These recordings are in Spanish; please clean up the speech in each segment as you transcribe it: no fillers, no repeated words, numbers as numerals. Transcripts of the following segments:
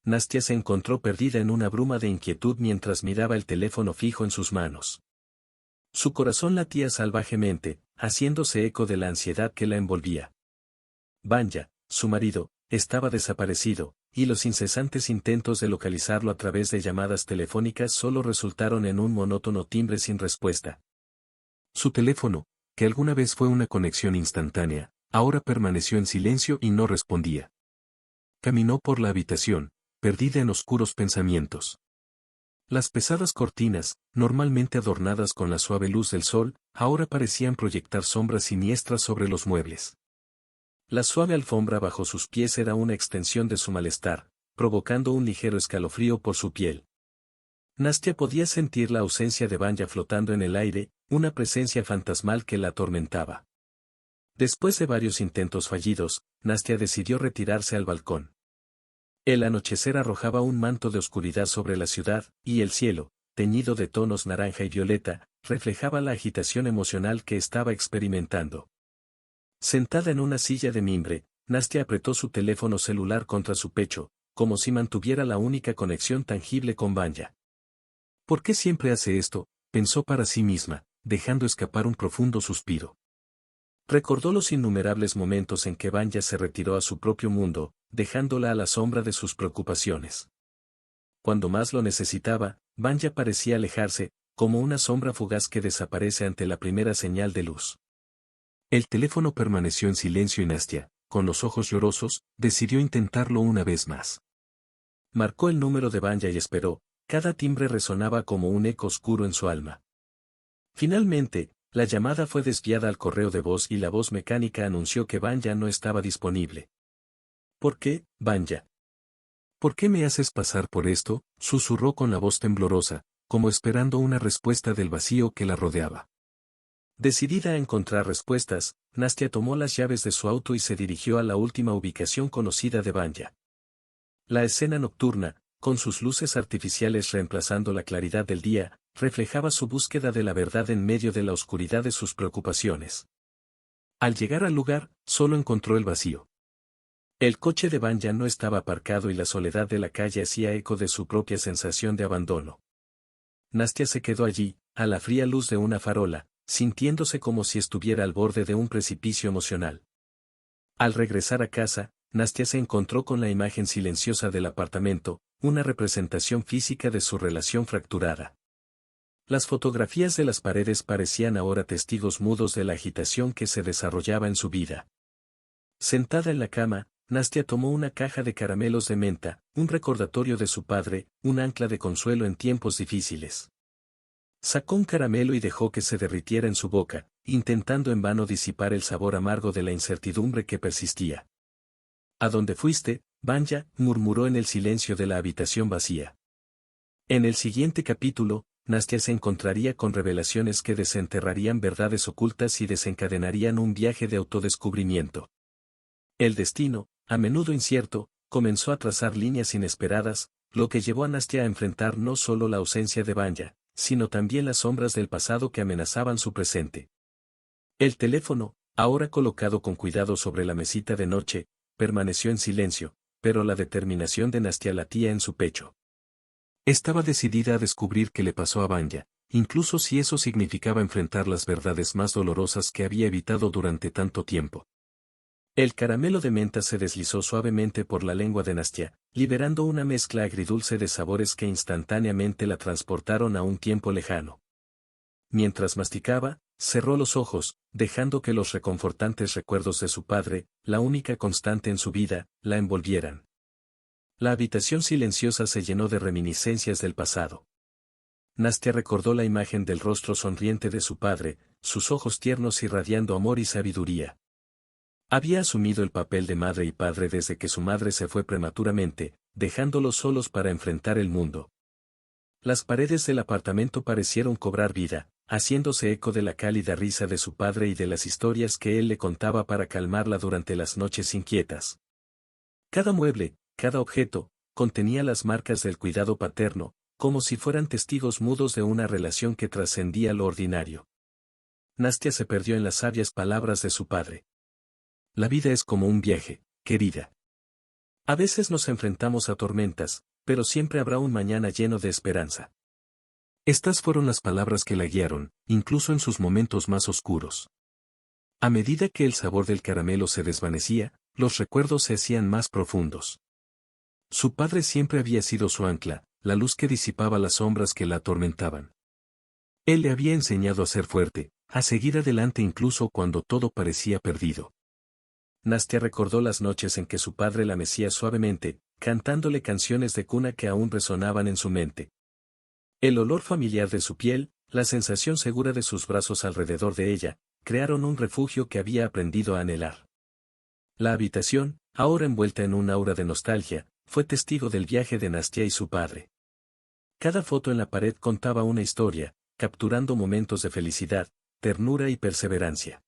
Nastia se encontró perdida en una bruma de inquietud mientras miraba el teléfono fijo en sus manos. Su corazón latía salvajemente, haciéndose eco de la ansiedad que la envolvía. Vanya, su marido, estaba desaparecido, y los incesantes intentos de localizarlo a través de llamadas telefónicas solo resultaron en un monótono timbre sin respuesta. Su teléfono, que alguna vez fue una conexión instantánea, ahora permaneció en silencio y no respondía. Caminó por la habitación, perdida en oscuros pensamientos. Las pesadas cortinas, normalmente adornadas con la suave luz del sol, ahora parecían proyectar sombras siniestras sobre los muebles. La suave alfombra bajo sus pies era una extensión de su malestar, provocando un ligero escalofrío por su piel. Nastia podía sentir la ausencia de Vanya flotando en el aire, una presencia fantasmal que la atormentaba. Después de varios intentos fallidos, Nastia decidió retirarse al balcón. El anochecer arrojaba un manto de oscuridad sobre la ciudad, y el cielo, teñido de tonos naranja y violeta, reflejaba la agitación emocional que estaba experimentando. Sentada en una silla de mimbre, Nastia apretó su teléfono celular contra su pecho, como si mantuviera la única conexión tangible con Vanya. ¿Por qué siempre hace esto?, pensó para sí misma, dejando escapar un profundo suspiro. Recordó los innumerables momentos en que Vanya se retiró a su propio mundo, dejándola a la sombra de sus preocupaciones. Cuando más lo necesitaba, Vanya parecía alejarse, como una sombra fugaz que desaparece ante la primera señal de luz. El teléfono permaneció en silencio y Nastia, con los ojos llorosos, decidió intentarlo una vez más. Marcó el número de Vanya y esperó, cada timbre resonaba como un eco oscuro en su alma. Finalmente, la llamada fue desviada al correo de voz y la voz mecánica anunció que Vanya no estaba disponible. ¿Por qué, Vanya? ¿Por qué me haces pasar por esto?, susurró con la voz temblorosa, como esperando una respuesta del vacío que la rodeaba. Decidida a encontrar respuestas, Nastia tomó las llaves de su auto y se dirigió a la última ubicación conocida de Vanya. La escena nocturna, con sus luces artificiales reemplazando la claridad del día, reflejaba su búsqueda de la verdad en medio de la oscuridad de sus preocupaciones. Al llegar al lugar, solo encontró el vacío. El coche de Vanya no estaba aparcado y la soledad de la calle hacía eco de su propia sensación de abandono. Nastia se quedó allí, a la fría luz de una farola, sintiéndose como si estuviera al borde de un precipicio emocional. Al regresar a casa, Nastia se encontró con la imagen silenciosa del apartamento, una representación física de su relación fracturada. Las fotografías de las paredes parecían ahora testigos mudos de la agitación que se desarrollaba en su vida. Sentada en la cama, Nastia tomó una caja de caramelos de menta, un recordatorio de su padre, un ancla de consuelo en tiempos difíciles. Sacó un caramelo y dejó que se derritiera en su boca, intentando en vano disipar el sabor amargo de la incertidumbre que persistía. ¿A dónde fuiste, Vanya?, murmuró en el silencio de la habitación vacía. En el siguiente capítulo, Nastia se encontraría con revelaciones que desenterrarían verdades ocultas y desencadenarían un viaje de autodescubrimiento. El destino, a menudo incierto, comenzó a trazar líneas inesperadas, lo que llevó a Nastia a enfrentar no solo la ausencia de Vanya, sino también las sombras del pasado que amenazaban su presente. El teléfono, ahora colocado con cuidado sobre la mesita de noche, permaneció en silencio, pero la determinación de Nastia latía en su pecho. Estaba decidida a descubrir qué le pasó a Vanya, incluso si eso significaba enfrentar las verdades más dolorosas que había evitado durante tanto tiempo. El caramelo de menta se deslizó suavemente por la lengua de Nastia, liberando una mezcla agridulce de sabores que instantáneamente la transportaron a un tiempo lejano. Mientras masticaba, cerró los ojos, dejando que los reconfortantes recuerdos de su padre, la única constante en su vida, la envolvieran. La habitación silenciosa se llenó de reminiscencias del pasado. Nastia recordó la imagen del rostro sonriente de su padre, sus ojos tiernos irradiando amor y sabiduría. Había asumido el papel de madre y padre desde que su madre se fue prematuramente, dejándolos solos para enfrentar el mundo. Las paredes del apartamento parecieron cobrar vida, haciéndose eco de la cálida risa de su padre y de las historias que él le contaba para calmarla durante las noches inquietas. Cada mueble, cada objeto, contenía las marcas del cuidado paterno, como si fueran testigos mudos de una relación que trascendía lo ordinario. Nastia se perdió en las sabias palabras de su padre. La vida es como un viaje, querida. A veces nos enfrentamos a tormentas, pero siempre habrá un mañana lleno de esperanza. Estas fueron las palabras que la guiaron, incluso en sus momentos más oscuros. A medida que el sabor del caramelo se desvanecía, los recuerdos se hacían más profundos. Su padre siempre había sido su ancla, la luz que disipaba las sombras que la atormentaban. Él le había enseñado a ser fuerte, a seguir adelante incluso cuando todo parecía perdido. Nastia recordó las noches en que su padre la mecía suavemente, cantándole canciones de cuna que aún resonaban en su mente. El olor familiar de su piel, la sensación segura de sus brazos alrededor de ella, crearon un refugio que había aprendido a anhelar. La habitación, ahora envuelta en un aura de nostalgia, fue testigo del viaje de Nastia y su padre. Cada foto en la pared contaba una historia, capturando momentos de felicidad, ternura y perseverancia.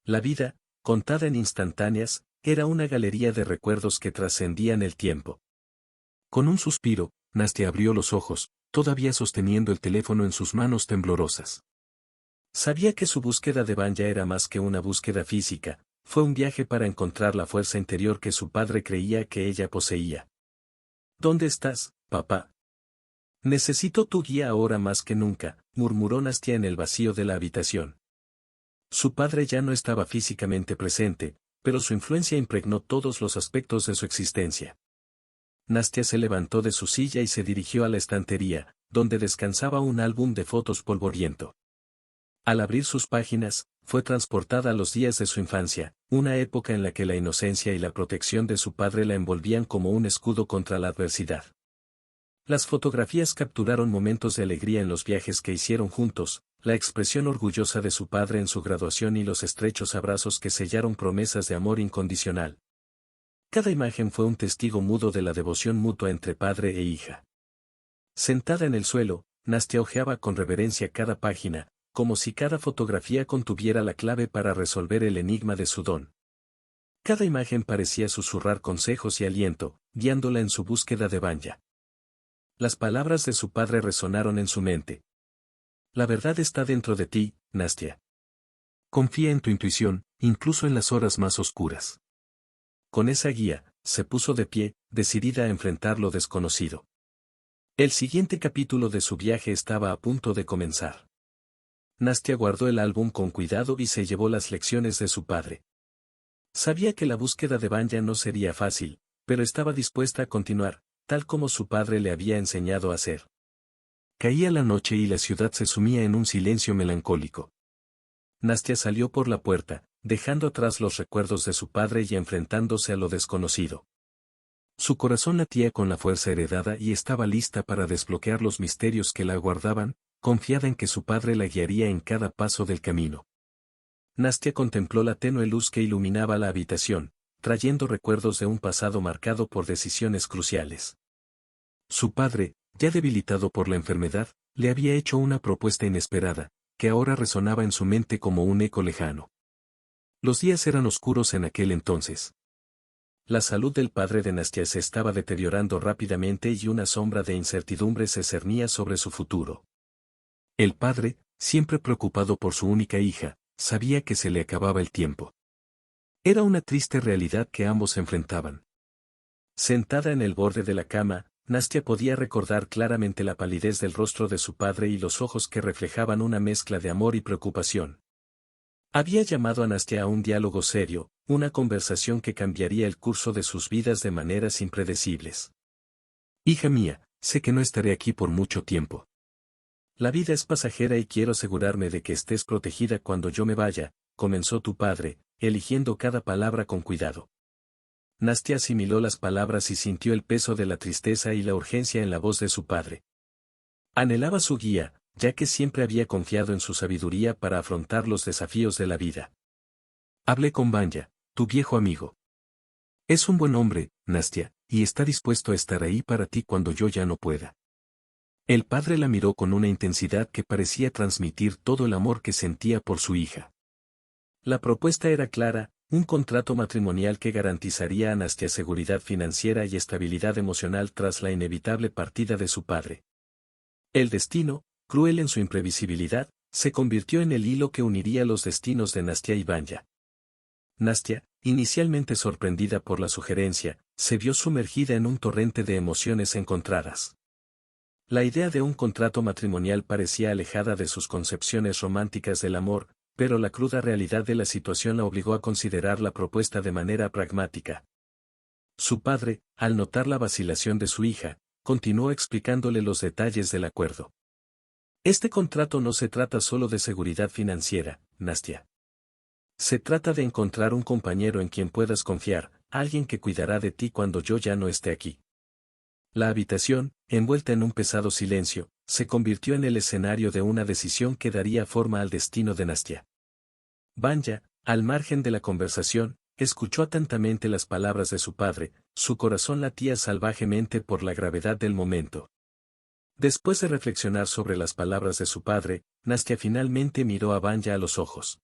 La vida, contada en instantáneas, era una galería de recuerdos que trascendían el tiempo. Con un suspiro, Nastia abrió los ojos, todavía sosteniendo el teléfono en sus manos temblorosas. Sabía que su búsqueda de Vanya era más que una búsqueda física, fue un viaje para encontrar la fuerza interior que su padre creía que ella poseía. ¿Dónde estás, papá? Necesito tu guía ahora más que nunca, murmuró Nastia en el vacío de la habitación. Su padre ya no estaba físicamente presente, pero su influencia impregnó todos los aspectos de su existencia. Nastia se levantó de su silla y se dirigió a la estantería, donde descansaba un álbum de fotos polvoriento. Al abrir sus páginas, fue transportada a los días de su infancia, una época en la que la inocencia y la protección de su padre la envolvían como un escudo contra la adversidad. Las fotografías capturaron momentos de alegría en los viajes que hicieron juntos, la expresión orgullosa de su padre en su graduación y los estrechos abrazos que sellaron promesas de amor incondicional. Cada imagen fue un testigo mudo de la devoción mutua entre padre e hija. Sentada en el suelo, Nastia hojeaba con reverencia cada página, como si cada fotografía contuviera la clave para resolver el enigma de su don. Cada imagen parecía susurrar consejos y aliento, guiándola en su búsqueda de Vanya. Las palabras de su padre resonaron en su mente. La verdad está dentro de ti, Nastia. Confía en tu intuición, incluso en las horas más oscuras. Con esa guía, se puso de pie, decidida a enfrentar lo desconocido. El siguiente capítulo de su viaje estaba a punto de comenzar. Nastia guardó el álbum con cuidado y se llevó las lecciones de su padre. Sabía que la búsqueda de Vanya no sería fácil, pero estaba dispuesta a continuar, tal como su padre le había enseñado a hacer. Caía la noche y la ciudad se sumía en un silencio melancólico. Nastia salió por la puerta, dejando atrás los recuerdos de su padre y enfrentándose a lo desconocido. Su corazón latía con la fuerza heredada y estaba lista para desbloquear los misterios que la aguardaban, confiada en que su padre la guiaría en cada paso del camino. Nastia contempló la tenue luz que iluminaba la habitación, trayendo recuerdos de un pasado marcado por decisiones cruciales. Su padre, ya debilitado por la enfermedad, le había hecho una propuesta inesperada, que ahora resonaba en su mente como un eco lejano. Los días eran oscuros en aquel entonces. La salud del padre de Nastia se estaba deteriorando rápidamente y una sombra de incertidumbre se cernía sobre su futuro. El padre, siempre preocupado por su única hija, sabía que se le acababa el tiempo. Era una triste realidad que ambos enfrentaban. Sentada en el borde de la cama, Nastia podía recordar claramente la palidez del rostro de su padre y los ojos que reflejaban una mezcla de amor y preocupación. Había llamado a Nastia a un diálogo serio, una conversación que cambiaría el curso de sus vidas de maneras impredecibles. Hija mía, sé que no estaré aquí por mucho tiempo. La vida es pasajera y quiero asegurarme de que estés protegida cuando yo me vaya, comenzó tu padre, eligiendo cada palabra con cuidado. Nastia asimiló las palabras y sintió el peso de la tristeza y la urgencia en la voz de su padre. Anhelaba su guía, ya que siempre había confiado en su sabiduría para afrontar los desafíos de la vida. Hablé con Vanya, tu viejo amigo. Es un buen hombre, Nastia, y está dispuesto a estar ahí para ti cuando yo ya no pueda. El padre la miró con una intensidad que parecía transmitir todo el amor que sentía por su hija. La propuesta era clara, un contrato matrimonial que garantizaría a Nastia seguridad financiera y estabilidad emocional tras la inevitable partida de su padre. El destino, cruel en su imprevisibilidad, se convirtió en el hilo que uniría los destinos de Nastia y Vanya. Nastia, inicialmente sorprendida por la sugerencia, se vio sumergida en un torrente de emociones encontradas. La idea de un contrato matrimonial parecía alejada de sus concepciones románticas del amor, pero la cruda realidad de la situación la obligó a considerar la propuesta de manera pragmática. Su padre, al notar la vacilación de su hija, continuó explicándole los detalles del acuerdo. Este contrato no se trata solo de seguridad financiera, Nastya. Se trata de encontrar un compañero en quien puedas confiar, alguien que cuidará de ti cuando yo ya no esté aquí. La habitación, envuelta en un pesado silencio, se convirtió en el escenario de una decisión que daría forma al destino de Nastya. Vanya, al margen de la conversación, escuchó atentamente las palabras de su padre, su corazón latía salvajemente por la gravedad del momento. Después de reflexionar sobre las palabras de su padre, Nastya finalmente miró a Vanya a los ojos.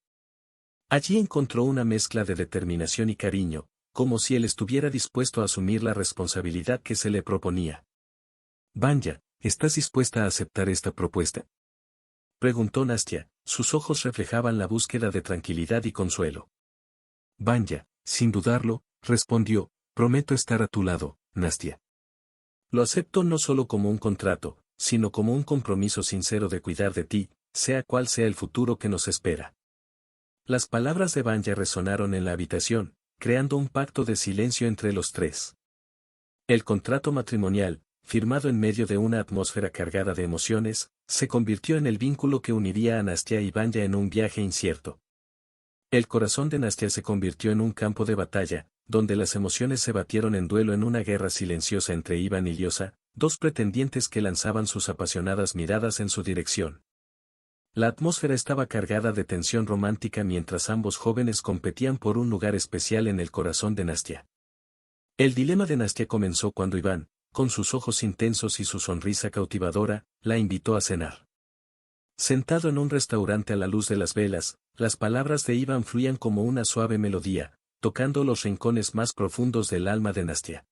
Allí encontró una mezcla de determinación y cariño, como si él estuviera dispuesto a asumir la responsabilidad que se le proponía. Vanya, ¿estás dispuesta a aceptar esta propuesta?, preguntó Nastya, sus ojos reflejaban la búsqueda de tranquilidad y consuelo. Vanya, sin dudarlo, respondió, prometo estar a tu lado, Nastya. Lo acepto no solo como un contrato, sino como un compromiso sincero de cuidar de ti, sea cual sea el futuro que nos espera. Las palabras de Vanya resonaron en la habitación, creando un pacto de silencio entre los tres. El contrato matrimonial, firmado en medio de una atmósfera cargada de emociones, se convirtió en el vínculo que uniría a Nastya y Vanya en un viaje incierto. El corazón de Nastya se convirtió en un campo de batalla, donde las emociones se batieron en duelo en una guerra silenciosa entre Iván y Lyosa, dos pretendientes que lanzaban sus apasionadas miradas en su dirección. La atmósfera estaba cargada de tensión romántica mientras ambos jóvenes competían por un lugar especial en el corazón de Nastya. El dilema de Nastya comenzó cuando Iván, con sus ojos intensos y su sonrisa cautivadora, la invitó a cenar. Sentado en un restaurante a la luz de las velas, las palabras de Iván fluían como una suave melodía, tocando los rincones más profundos del alma de Nastya.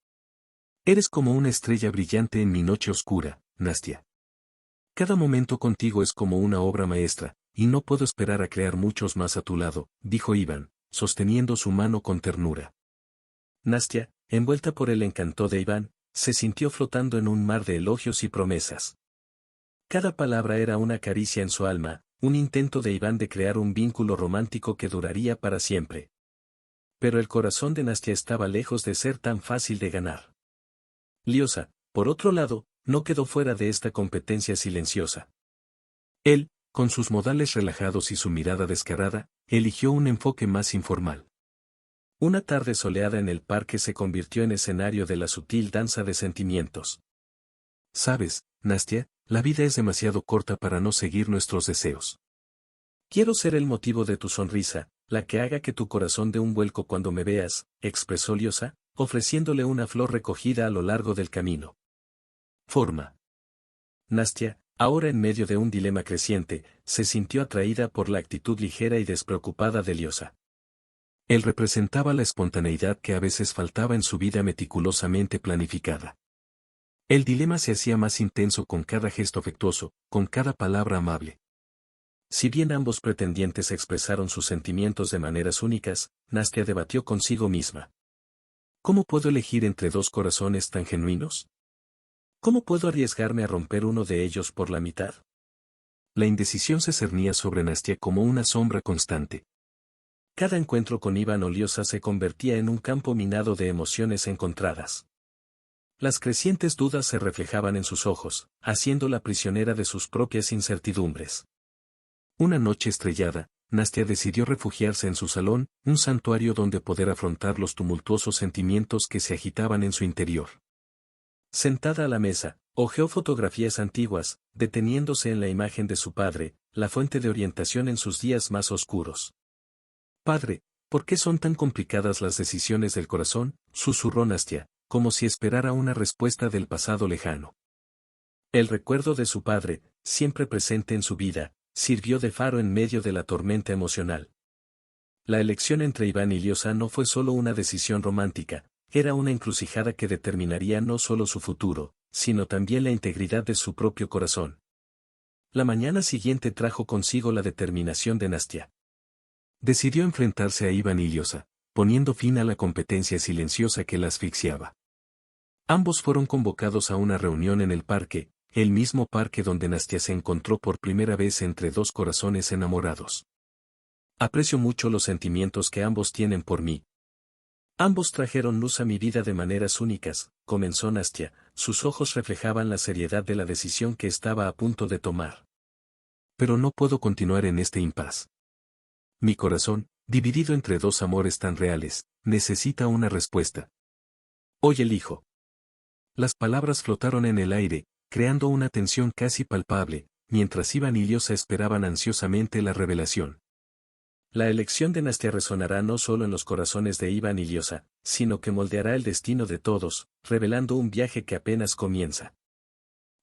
Eres como una estrella brillante en mi noche oscura, Nastya. Cada momento contigo es como una obra maestra, y no puedo esperar a crear muchos más a tu lado, dijo Iván, sosteniendo su mano con ternura. Nastya, envuelta por el encanto de Iván, se sintió flotando en un mar de elogios y promesas. Cada palabra era una caricia en su alma, un intento de Iván de crear un vínculo romántico que duraría para siempre. Pero el corazón de Nastya estaba lejos de ser tan fácil de ganar. Lyosa, por otro lado, no quedó fuera de esta competencia silenciosa. Él, con sus modales relajados y su mirada descarada, eligió un enfoque más informal. Una tarde soleada en el parque se convirtió en escenario de la sutil danza de sentimientos. Sabes, Nastya, la vida es demasiado corta para no seguir nuestros deseos. Quiero ser el motivo de tu sonrisa, la que haga que tu corazón dé un vuelco cuando me veas, expresó Lyosa, ofreciéndole una flor recogida a lo largo del camino. Forma. Nastya, ahora en medio de un dilema creciente, se sintió atraída por la actitud ligera y despreocupada de Lyosa. Él representaba la espontaneidad que a veces faltaba en su vida meticulosamente planificada. El dilema se hacía más intenso con cada gesto afectuoso, con cada palabra amable. Si bien ambos pretendientes expresaron sus sentimientos de maneras únicas, Nastya debatió consigo misma. ¿Cómo puedo elegir entre dos corazones tan genuinos? ¿Cómo puedo arriesgarme a romper uno de ellos por la mitad? La indecisión se cernía sobre Nastya como una sombra constante. Cada encuentro con Iván o Lyosa se convertía en un campo minado de emociones encontradas. Las crecientes dudas se reflejaban en sus ojos, haciéndola prisionera de sus propias incertidumbres. Una noche estrellada, Nastya decidió refugiarse en su salón, un santuario donde poder afrontar los tumultuosos sentimientos que se agitaban en su interior. Sentada a la mesa, hojeó fotografías antiguas, deteniéndose en la imagen de su padre, la fuente de orientación en sus días más oscuros. Padre, ¿por qué son tan complicadas las decisiones del corazón?, susurró Nastya, como si esperara una respuesta del pasado lejano. El recuerdo de su padre, siempre presente en su vida, sirvió de faro en medio de la tormenta emocional. La elección entre Iván y Lyosa no fue solo una decisión romántica, era una encrucijada que determinaría no solo su futuro, sino también la integridad de su propio corazón. La mañana siguiente trajo consigo la determinación de Nastya. Decidió enfrentarse a Iván y Lyosa, poniendo fin a la competencia silenciosa que la asfixiaba. Ambos fueron convocados a una reunión en el parque, el mismo parque donde Nastia se encontró por primera vez entre dos corazones enamorados. Aprecio mucho los sentimientos que ambos tienen por mí. Ambos trajeron luz a mi vida de maneras únicas, comenzó Nastia, sus ojos reflejaban la seriedad de la decisión que estaba a punto de tomar. Pero no puedo continuar en este impas. Mi corazón, dividido entre dos amores tan reales, necesita una respuesta. Hoy elijo. Las palabras flotaron en el aire, creando una tensión casi palpable, mientras Iván y Liosa esperaban ansiosamente la revelación. La elección de Nastia resonará no solo en los corazones de Iván y Liosa, sino que moldeará el destino de todos, revelando un viaje que apenas comienza.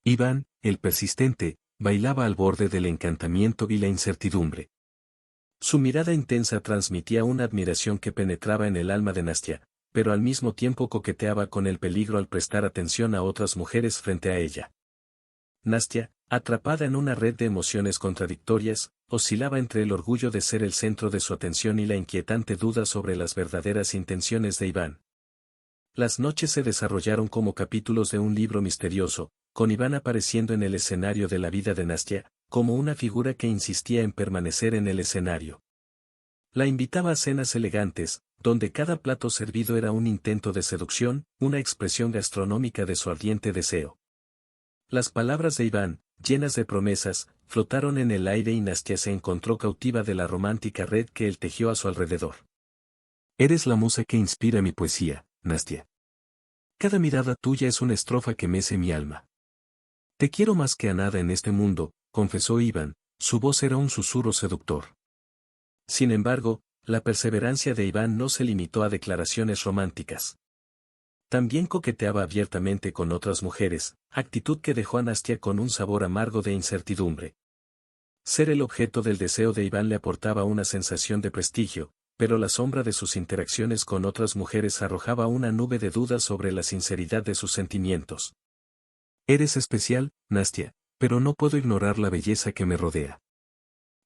Iván, el persistente, bailaba al borde del encantamiento y la incertidumbre. Su mirada intensa transmitía una admiración que penetraba en el alma de Nastia, pero al mismo tiempo coqueteaba con el peligro al prestar atención a otras mujeres frente a ella. Nastia, atrapada en una red de emociones contradictorias, oscilaba entre el orgullo de ser el centro de su atención y la inquietante duda sobre las verdaderas intenciones de Iván. Las noches se desarrollaron como capítulos de un libro misterioso, con Iván apareciendo en el escenario de la vida de Nastia, como una figura que insistía en permanecer en el escenario. La invitaba a cenas elegantes, donde cada plato servido era un intento de seducción, una expresión gastronómica de su ardiente deseo. Las palabras de Iván, llenas de promesas, flotaron en el aire y Nastia se encontró cautiva de la romántica red que él tejió a su alrededor. Eres la musa que inspira mi poesía, Nastia. Cada mirada tuya es una estrofa que mece mi alma. Te quiero más que a nada en este mundo, confesó Iván, su voz era un susurro seductor. Sin embargo, la perseverancia de Iván no se limitó a declaraciones románticas. También coqueteaba abiertamente con otras mujeres, actitud que dejó a Nastia con un sabor amargo de incertidumbre. Ser el objeto del deseo de Iván le aportaba una sensación de prestigio, pero la sombra de sus interacciones con otras mujeres arrojaba una nube de dudas sobre la sinceridad de sus sentimientos. Eres especial, Nastia, pero no puedo ignorar la belleza que me rodea.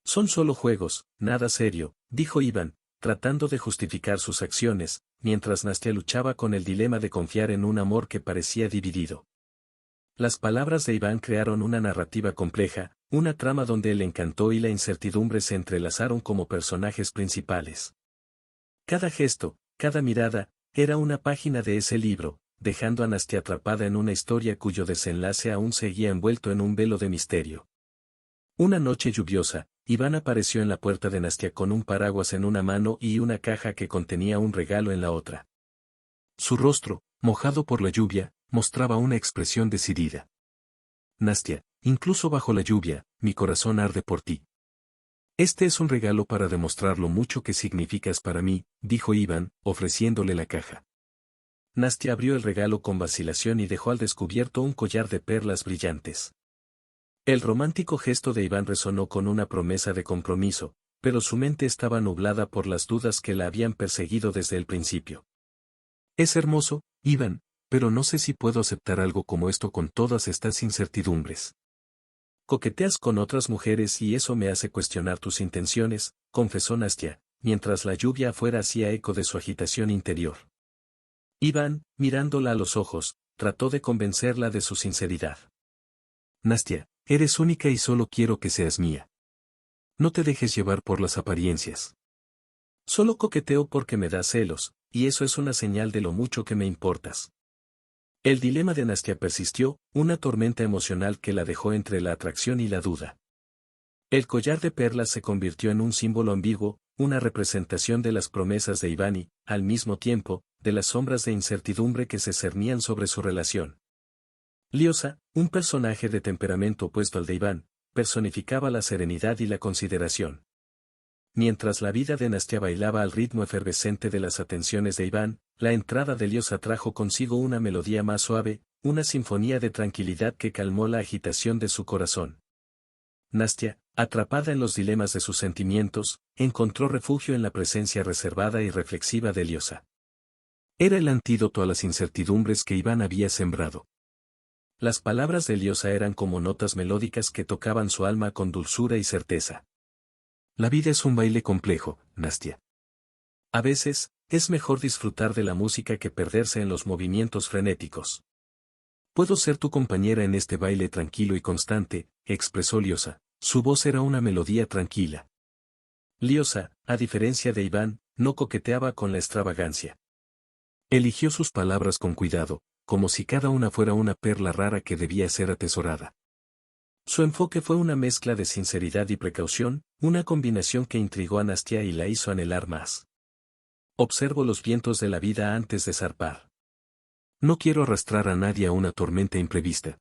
Son solo juegos, nada serio, dijo Iván, tratando de justificar sus acciones, mientras Nastia luchaba con el dilema de confiar en un amor que parecía dividido. Las palabras de Iván crearon una narrativa compleja, una trama donde el encanto y la incertidumbre se entrelazaron como personajes principales. Cada gesto, cada mirada, era una página de ese libro, dejando a Nastia atrapada en una historia cuyo desenlace aún seguía envuelto en un velo de misterio. Una noche lluviosa, Iván apareció en la puerta de Nastia con un paraguas en una mano y una caja que contenía un regalo en la otra. Su rostro, mojado por la lluvia, mostraba una expresión decidida. Nastia, incluso bajo la lluvia, mi corazón arde por ti. Este es un regalo para demostrar lo mucho que significas para mí, dijo Iván, ofreciéndole la caja. Nastia abrió el regalo con vacilación y dejó al descubierto un collar de perlas brillantes. El romántico gesto de Iván resonó con una promesa de compromiso, pero su mente estaba nublada por las dudas que la habían perseguido desde el principio. Es hermoso, Iván, pero no sé si puedo aceptar algo como esto con todas estas incertidumbres. Coqueteas con otras mujeres y eso me hace cuestionar tus intenciones, confesó Nastia, mientras la lluvia afuera hacía eco de su agitación interior. Iván, mirándola a los ojos, trató de convencerla de su sinceridad. Nastia, eres única y solo quiero que seas mía. No te dejes llevar por las apariencias. Solo coqueteo porque me da celos, y eso es una señal de lo mucho que me importas. El dilema de Nastia persistió, una tormenta emocional que la dejó entre la atracción y la duda. El collar de perlas se convirtió en un símbolo ambiguo, una representación de las promesas de Iván y, al mismo tiempo, de las sombras de incertidumbre que se cernían sobre su relación. Liosa, un personaje de temperamento opuesto al de Iván, personificaba la serenidad y la consideración. Mientras la vida de Nastia bailaba al ritmo efervescente de las atenciones de Iván, la entrada de Liosa trajo consigo una melodía más suave, una sinfonía de tranquilidad que calmó la agitación de su corazón. Nastia, atrapada en los dilemas de sus sentimientos, encontró refugio en la presencia reservada y reflexiva de Liosa. Era el antídoto a las incertidumbres que Iván había sembrado. Las palabras de Liosa eran como notas melódicas que tocaban su alma con dulzura y certeza. La vida es un baile complejo, Nastia. A veces, es mejor disfrutar de la música que perderse en los movimientos frenéticos. Puedo ser tu compañera en este baile tranquilo y constante, expresó Liosa. Su voz era una melodía tranquila. Liosa, a diferencia de Iván, no coqueteaba con la extravagancia. Eligió sus palabras con cuidado, como si cada una fuera una perla rara que debía ser atesorada. Su enfoque fue una mezcla de sinceridad y precaución, una combinación que intrigó a Nastia y la hizo anhelar más. Observo los vientos de la vida antes de zarpar. No quiero arrastrar a nadie a una tormenta imprevista.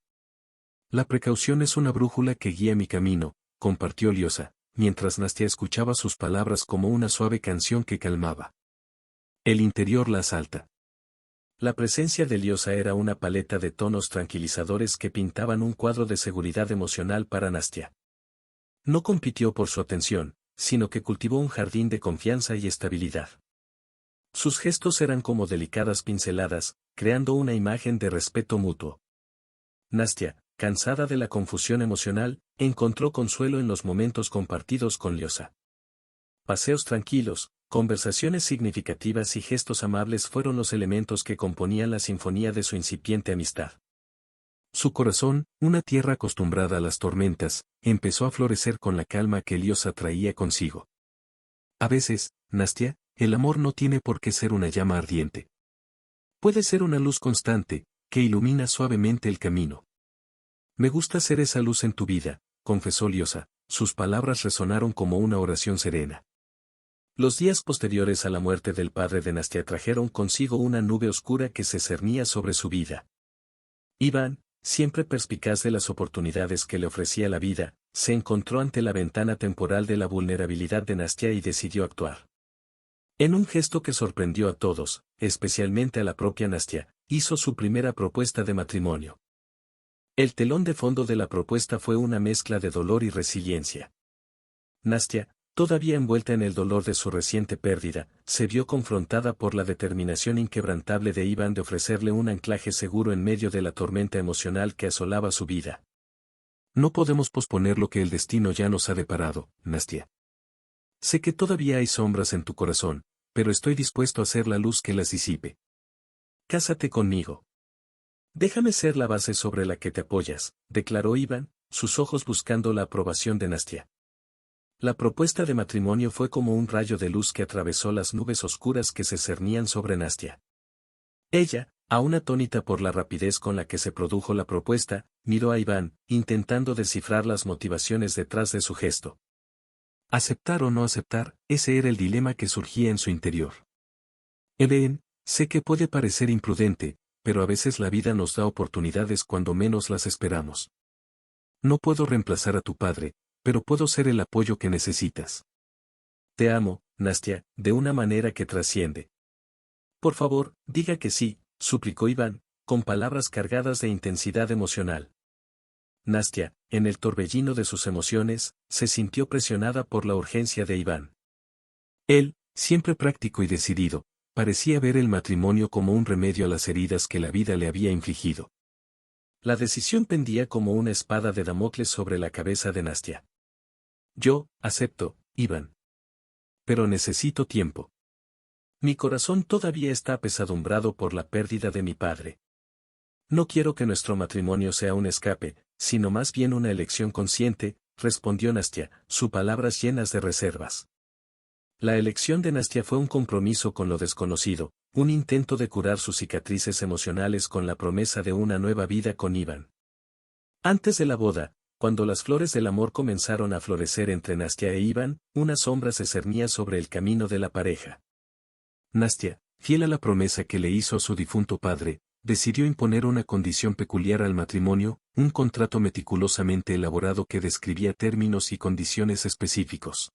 La precaución es una brújula que guía mi camino, compartió Liosa, mientras Nastia escuchaba sus palabras como una suave canción que calmaba. El interior la asalta. La presencia de Liosa era una paleta de tonos tranquilizadores que pintaban un cuadro de seguridad emocional para Nastia. No compitió por su atención, sino que cultivó un jardín de confianza y estabilidad. Sus gestos eran como delicadas pinceladas, creando una imagen de respeto mutuo. Nastia, cansada de la confusión emocional, encontró consuelo en los momentos compartidos con Liosa. Paseos tranquilos, conversaciones significativas y gestos amables fueron los elementos que componían la sinfonía de su incipiente amistad. Su corazón, una tierra acostumbrada a las tormentas, empezó a florecer con la calma que Liosa traía consigo. A veces, Nastia, el amor no tiene por qué ser una llama ardiente. Puede ser una luz constante, que ilumina suavemente el camino. Me gusta ser esa luz en tu vida, confesó Liosa, sus palabras resonaron como una oración serena. Los días posteriores a la muerte del padre de Nastia trajeron consigo una nube oscura que se cernía sobre su vida. Iván, siempre perspicaz de las oportunidades que le ofrecía la vida, se encontró ante la ventana temporal de la vulnerabilidad de Nastia y decidió actuar. En un gesto que sorprendió a todos, especialmente a la propia Nastia, hizo su primera propuesta de matrimonio. El telón de fondo de la propuesta fue una mezcla de dolor y resiliencia. Nastia, todavía envuelta en el dolor de su reciente pérdida, se vio confrontada por la determinación inquebrantable de Iván de ofrecerle un anclaje seguro en medio de la tormenta emocional que asolaba su vida. No podemos posponer lo que el destino ya nos ha deparado, Nastia. Sé que todavía hay sombras en tu corazón, pero estoy dispuesto a ser la luz que las disipe. Cásate conmigo. Déjame ser la base sobre la que te apoyas, declaró Iván, sus ojos buscando la aprobación de Nastia. La propuesta de matrimonio fue como un rayo de luz que atravesó las nubes oscuras que se cernían sobre Nastia. Ella, aún atónita por la rapidez con la que se produjo la propuesta, miró a Iván, intentando descifrar las motivaciones detrás de su gesto. Aceptar o no aceptar, ese era el dilema que surgía en su interior. Iván, sé que puede parecer imprudente, pero a veces la vida nos da oportunidades cuando menos las esperamos. No puedo reemplazar a tu padre, pero puedo ser el apoyo que necesitas. Te amo, Nastia, de una manera que trasciende. Por favor, diga que sí, suplicó Iván, con palabras cargadas de intensidad emocional. Nastia, en el torbellino de sus emociones, se sintió presionada por la urgencia de Iván. Él, siempre práctico y decidido, parecía ver el matrimonio como un remedio a las heridas que la vida le había infligido. La decisión pendía como una espada de Damocles sobre la cabeza de Nastia. Yo, acepto, Iván. Pero necesito tiempo. Mi corazón todavía está apesadumbrado por la pérdida de mi padre. No quiero que nuestro matrimonio sea un escape, sino más bien una elección consciente, respondió Nastia, sus palabras llenas de reservas. La elección de Nastia fue un compromiso con lo desconocido, un intento de curar sus cicatrices emocionales con la promesa de una nueva vida con Iván. Antes de la boda, cuando las flores del amor comenzaron a florecer entre Nastia e Iván, una sombra se cernía sobre el camino de la pareja. Nastia, fiel a la promesa que le hizo a su difunto padre, decidió imponer una condición peculiar al matrimonio, un contrato meticulosamente elaborado que describía términos y condiciones específicos.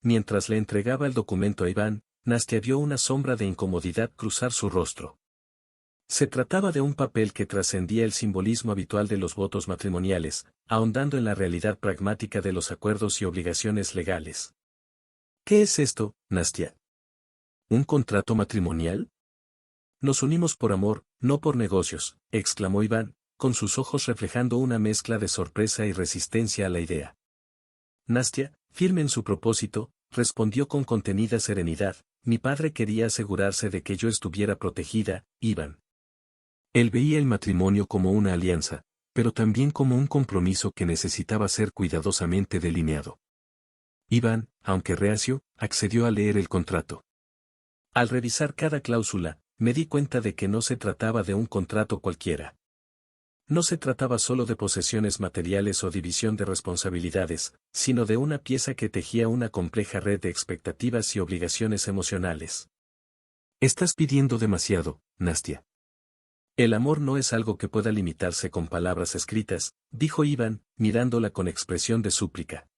Mientras le entregaba el documento a Iván, Nastia vio una sombra de incomodidad cruzar su rostro. Se trataba de un papel que trascendía el simbolismo habitual de los votos matrimoniales, ahondando en la realidad pragmática de los acuerdos y obligaciones legales. ¿Qué es esto, Nastia? ¿Un contrato matrimonial? Nos unimos por amor, no por negocios, exclamó Iván, con sus ojos reflejando una mezcla de sorpresa y resistencia a la idea. Nastia, firme en su propósito, respondió con contenida serenidad, mi padre quería asegurarse de que yo estuviera protegida, Iván. Él veía el matrimonio como una alianza, pero también como un compromiso que necesitaba ser cuidadosamente delineado. Iván, aunque reacio, accedió a leer el contrato. Al revisar cada cláusula, me di cuenta de que no se trataba de un contrato cualquiera. No se trataba solo de posesiones materiales o división de responsabilidades, sino de una pieza que tejía una compleja red de expectativas y obligaciones emocionales. Estás pidiendo demasiado, Nastia. El amor no es algo que pueda limitarse con palabras escritas, dijo Iván, mirándola con expresión de súplica.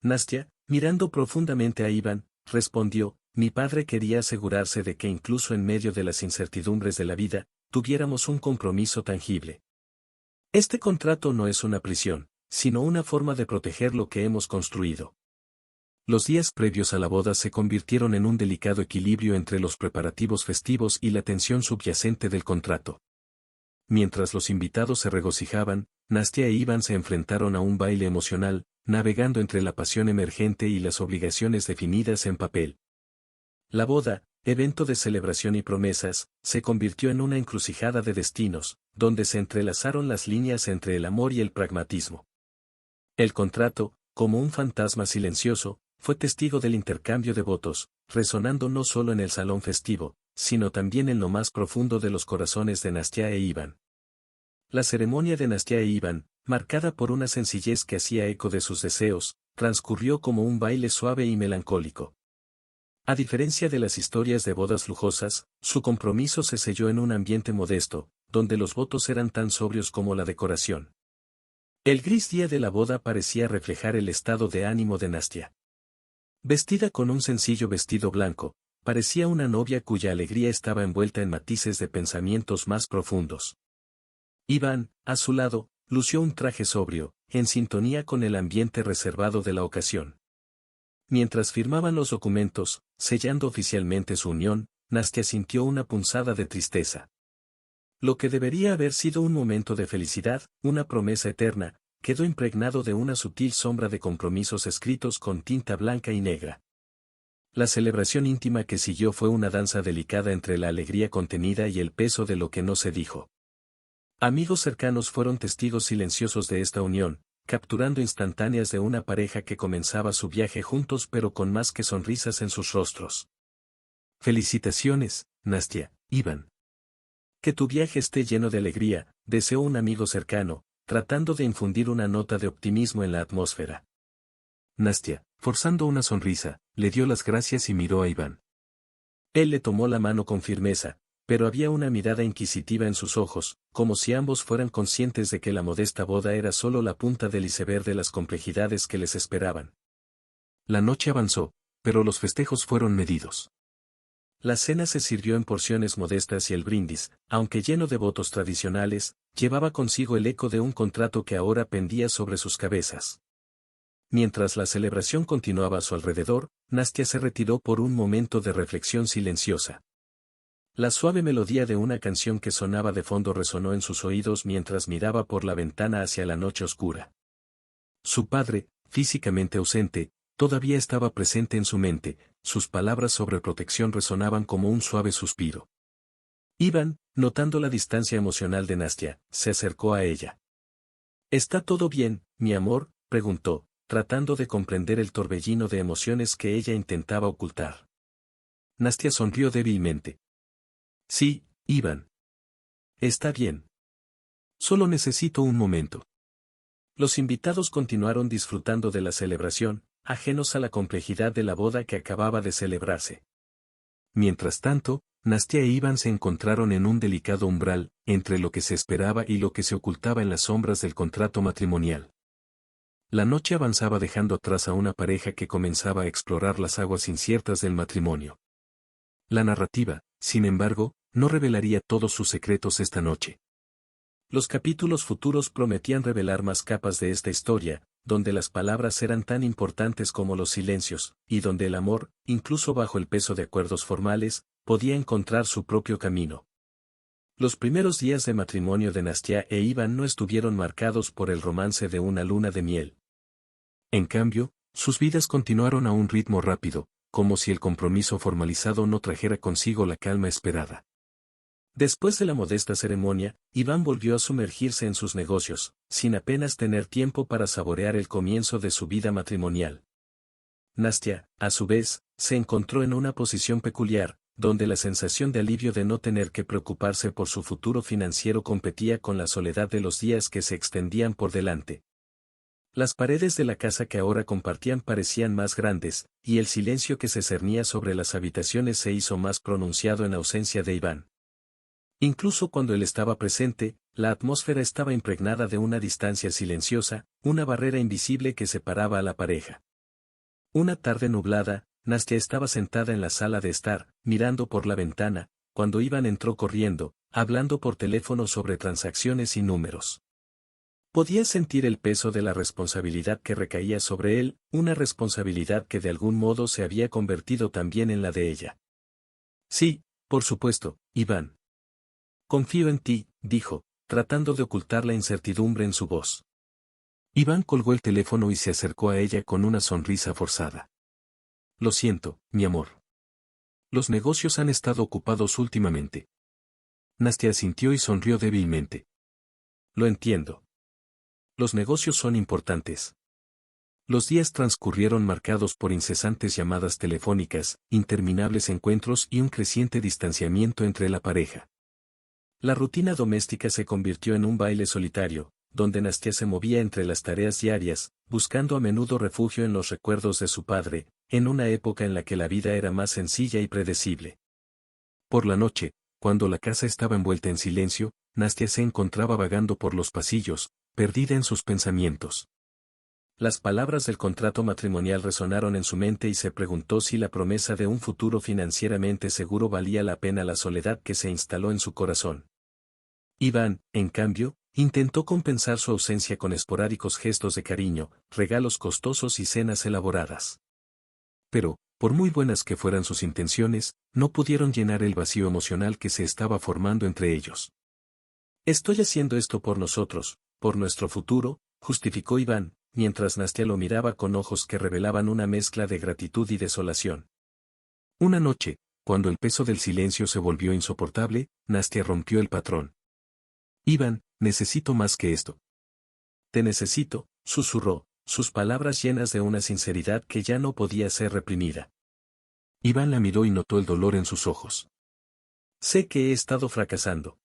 Nastia, mirando profundamente a Iván, respondió, mi padre quería asegurarse de que incluso en medio de las incertidumbres de la vida, tuviéramos un compromiso tangible. Este contrato no es una prisión, sino una forma de proteger lo que hemos construido. Los días previos a la boda se convirtieron en un delicado equilibrio entre los preparativos festivos y la tensión subyacente del contrato. Mientras los invitados se regocijaban, Nastia e Iván se enfrentaron a un baile emocional, navegando entre la pasión emergente y las obligaciones definidas en papel. La boda, evento de celebración y promesas, se convirtió en una encrucijada de destinos, donde se entrelazaron las líneas entre el amor y el pragmatismo. El contrato, como un fantasma silencioso, fue testigo del intercambio de votos, resonando no solo en el salón festivo, sino también en lo más profundo de los corazones de Nastia e Iván. La ceremonia de Nastia e Iván, marcada por una sencillez que hacía eco de sus deseos, transcurrió como un baile suave y melancólico. A diferencia de las historias de bodas lujosas, su compromiso se selló en un ambiente modesto, donde los votos eran tan sobrios como la decoración. El gris día de la boda parecía reflejar el estado de ánimo de Nastia. Vestida con un sencillo vestido blanco, parecía una novia cuya alegría estaba envuelta en matices de pensamientos más profundos. Iván, a su lado, lució un traje sobrio, en sintonía con el ambiente reservado de la ocasión. Mientras firmaban los documentos, sellando oficialmente su unión, Nastia sintió una punzada de tristeza. Lo que debería haber sido un momento de felicidad, una promesa eterna, quedó impregnado de una sutil sombra de compromisos escritos con tinta blanca y negra. La celebración íntima que siguió fue una danza delicada entre la alegría contenida y el peso de lo que no se dijo. Amigos cercanos fueron testigos silenciosos de esta unión, capturando instantáneas de una pareja que comenzaba su viaje juntos pero con más que sonrisas en sus rostros. Felicitaciones, Nastia, Iván. Que tu viaje esté lleno de alegría, deseó un amigo cercano, tratando de infundir una nota de optimismo en la atmósfera. Nastia, forzando una sonrisa, le dio las gracias y miró a Iván. Él le tomó la mano con firmeza, pero había una mirada inquisitiva en sus ojos, como si ambos fueran conscientes de que la modesta boda era solo la punta del iceberg de las complejidades que les esperaban. La noche avanzó, pero los festejos fueron medidos. La cena se sirvió en porciones modestas y el brindis, aunque lleno de votos tradicionales, llevaba consigo el eco de un contrato que ahora pendía sobre sus cabezas. Mientras la celebración continuaba a su alrededor, Nastia se retiró por un momento de reflexión silenciosa. La suave melodía de una canción que sonaba de fondo resonó en sus oídos mientras miraba por la ventana hacia la noche oscura. Su padre, físicamente ausente, todavía estaba presente en su mente, sus palabras sobre protección resonaban como un suave suspiro. Iván, notando la distancia emocional de Nastia, se acercó a ella. ¿Está todo bien, mi amor?, preguntó, tratando de comprender el torbellino de emociones que ella intentaba ocultar. Nastia sonrió débilmente. Sí, Iván. Está bien. Solo necesito un momento. Los invitados continuaron disfrutando de la celebración, ajenos a la complejidad de la boda que acababa de celebrarse. Mientras tanto, Nastia e Iván se encontraron en un delicado umbral, entre lo que se esperaba y lo que se ocultaba en las sombras del contrato matrimonial. La noche avanzaba dejando atrás a una pareja que comenzaba a explorar las aguas inciertas del matrimonio. La narrativa, sin embargo, no revelaría todos sus secretos esta noche. Los capítulos futuros prometían revelar más capas de esta historia, donde las palabras eran tan importantes como los silencios, y donde el amor, incluso bajo el peso de acuerdos formales, podía encontrar su propio camino. Los primeros días de matrimonio de Nastia e Iván no estuvieron marcados por el romance de una luna de miel. En cambio, sus vidas continuaron a un ritmo rápido, como si el compromiso formalizado no trajera consigo la calma esperada. Después de la modesta ceremonia, Iván volvió a sumergirse en sus negocios, sin apenas tener tiempo para saborear el comienzo de su vida matrimonial. Nastia, a su vez, se encontró en una posición peculiar, donde la sensación de alivio de no tener que preocuparse por su futuro financiero competía con la soledad de los días que se extendían por delante. Las paredes de la casa que ahora compartían parecían más grandes, y el silencio que se cernía sobre las habitaciones se hizo más pronunciado en ausencia de Iván. Incluso cuando él estaba presente, la atmósfera estaba impregnada de una distancia silenciosa, una barrera invisible que separaba a la pareja. Una tarde nublada, Nastia estaba sentada en la sala de estar, mirando por la ventana, cuando Iván entró corriendo, hablando por teléfono sobre transacciones y números. Podía sentir el peso de la responsabilidad que recaía sobre él, una responsabilidad que de algún modo se había convertido también en la de ella. Sí, por supuesto, Iván. Confío en ti, dijo, tratando de ocultar la incertidumbre en su voz. Iván colgó el teléfono y se acercó a ella con una sonrisa forzada. Lo siento, mi amor. Los negocios han estado ocupados últimamente. Nastia asintió y sonrió débilmente. Lo entiendo. Los negocios son importantes. Los días transcurrieron marcados por incesantes llamadas telefónicas, interminables encuentros y un creciente distanciamiento entre la pareja. La rutina doméstica se convirtió en un baile solitario, donde Nastia se movía entre las tareas diarias, buscando a menudo refugio en los recuerdos de su padre, en una época en la que la vida era más sencilla y predecible. Por la noche, cuando la casa estaba envuelta en silencio, Nastia se encontraba vagando por los pasillos, perdida en sus pensamientos. Las palabras del contrato matrimonial resonaron en su mente y se preguntó si la promesa de un futuro financieramente seguro valía la pena la soledad que se instaló en su corazón. Iván, en cambio, intentó compensar su ausencia con esporádicos gestos de cariño, regalos costosos y cenas elaboradas. Pero, por muy buenas que fueran sus intenciones, no pudieron llenar el vacío emocional que se estaba formando entre ellos. Estoy haciendo esto por nosotros, por nuestro futuro, justificó Iván, mientras Nastia lo miraba con ojos que revelaban una mezcla de gratitud y desolación. Una noche, cuando el peso del silencio se volvió insoportable, Nastia rompió el patrón. Iván, necesito más que esto. Te necesito, susurró, sus palabras llenas de una sinceridad que ya no podía ser reprimida. Iván la miró y notó el dolor en sus ojos. Sé que he estado fracasando.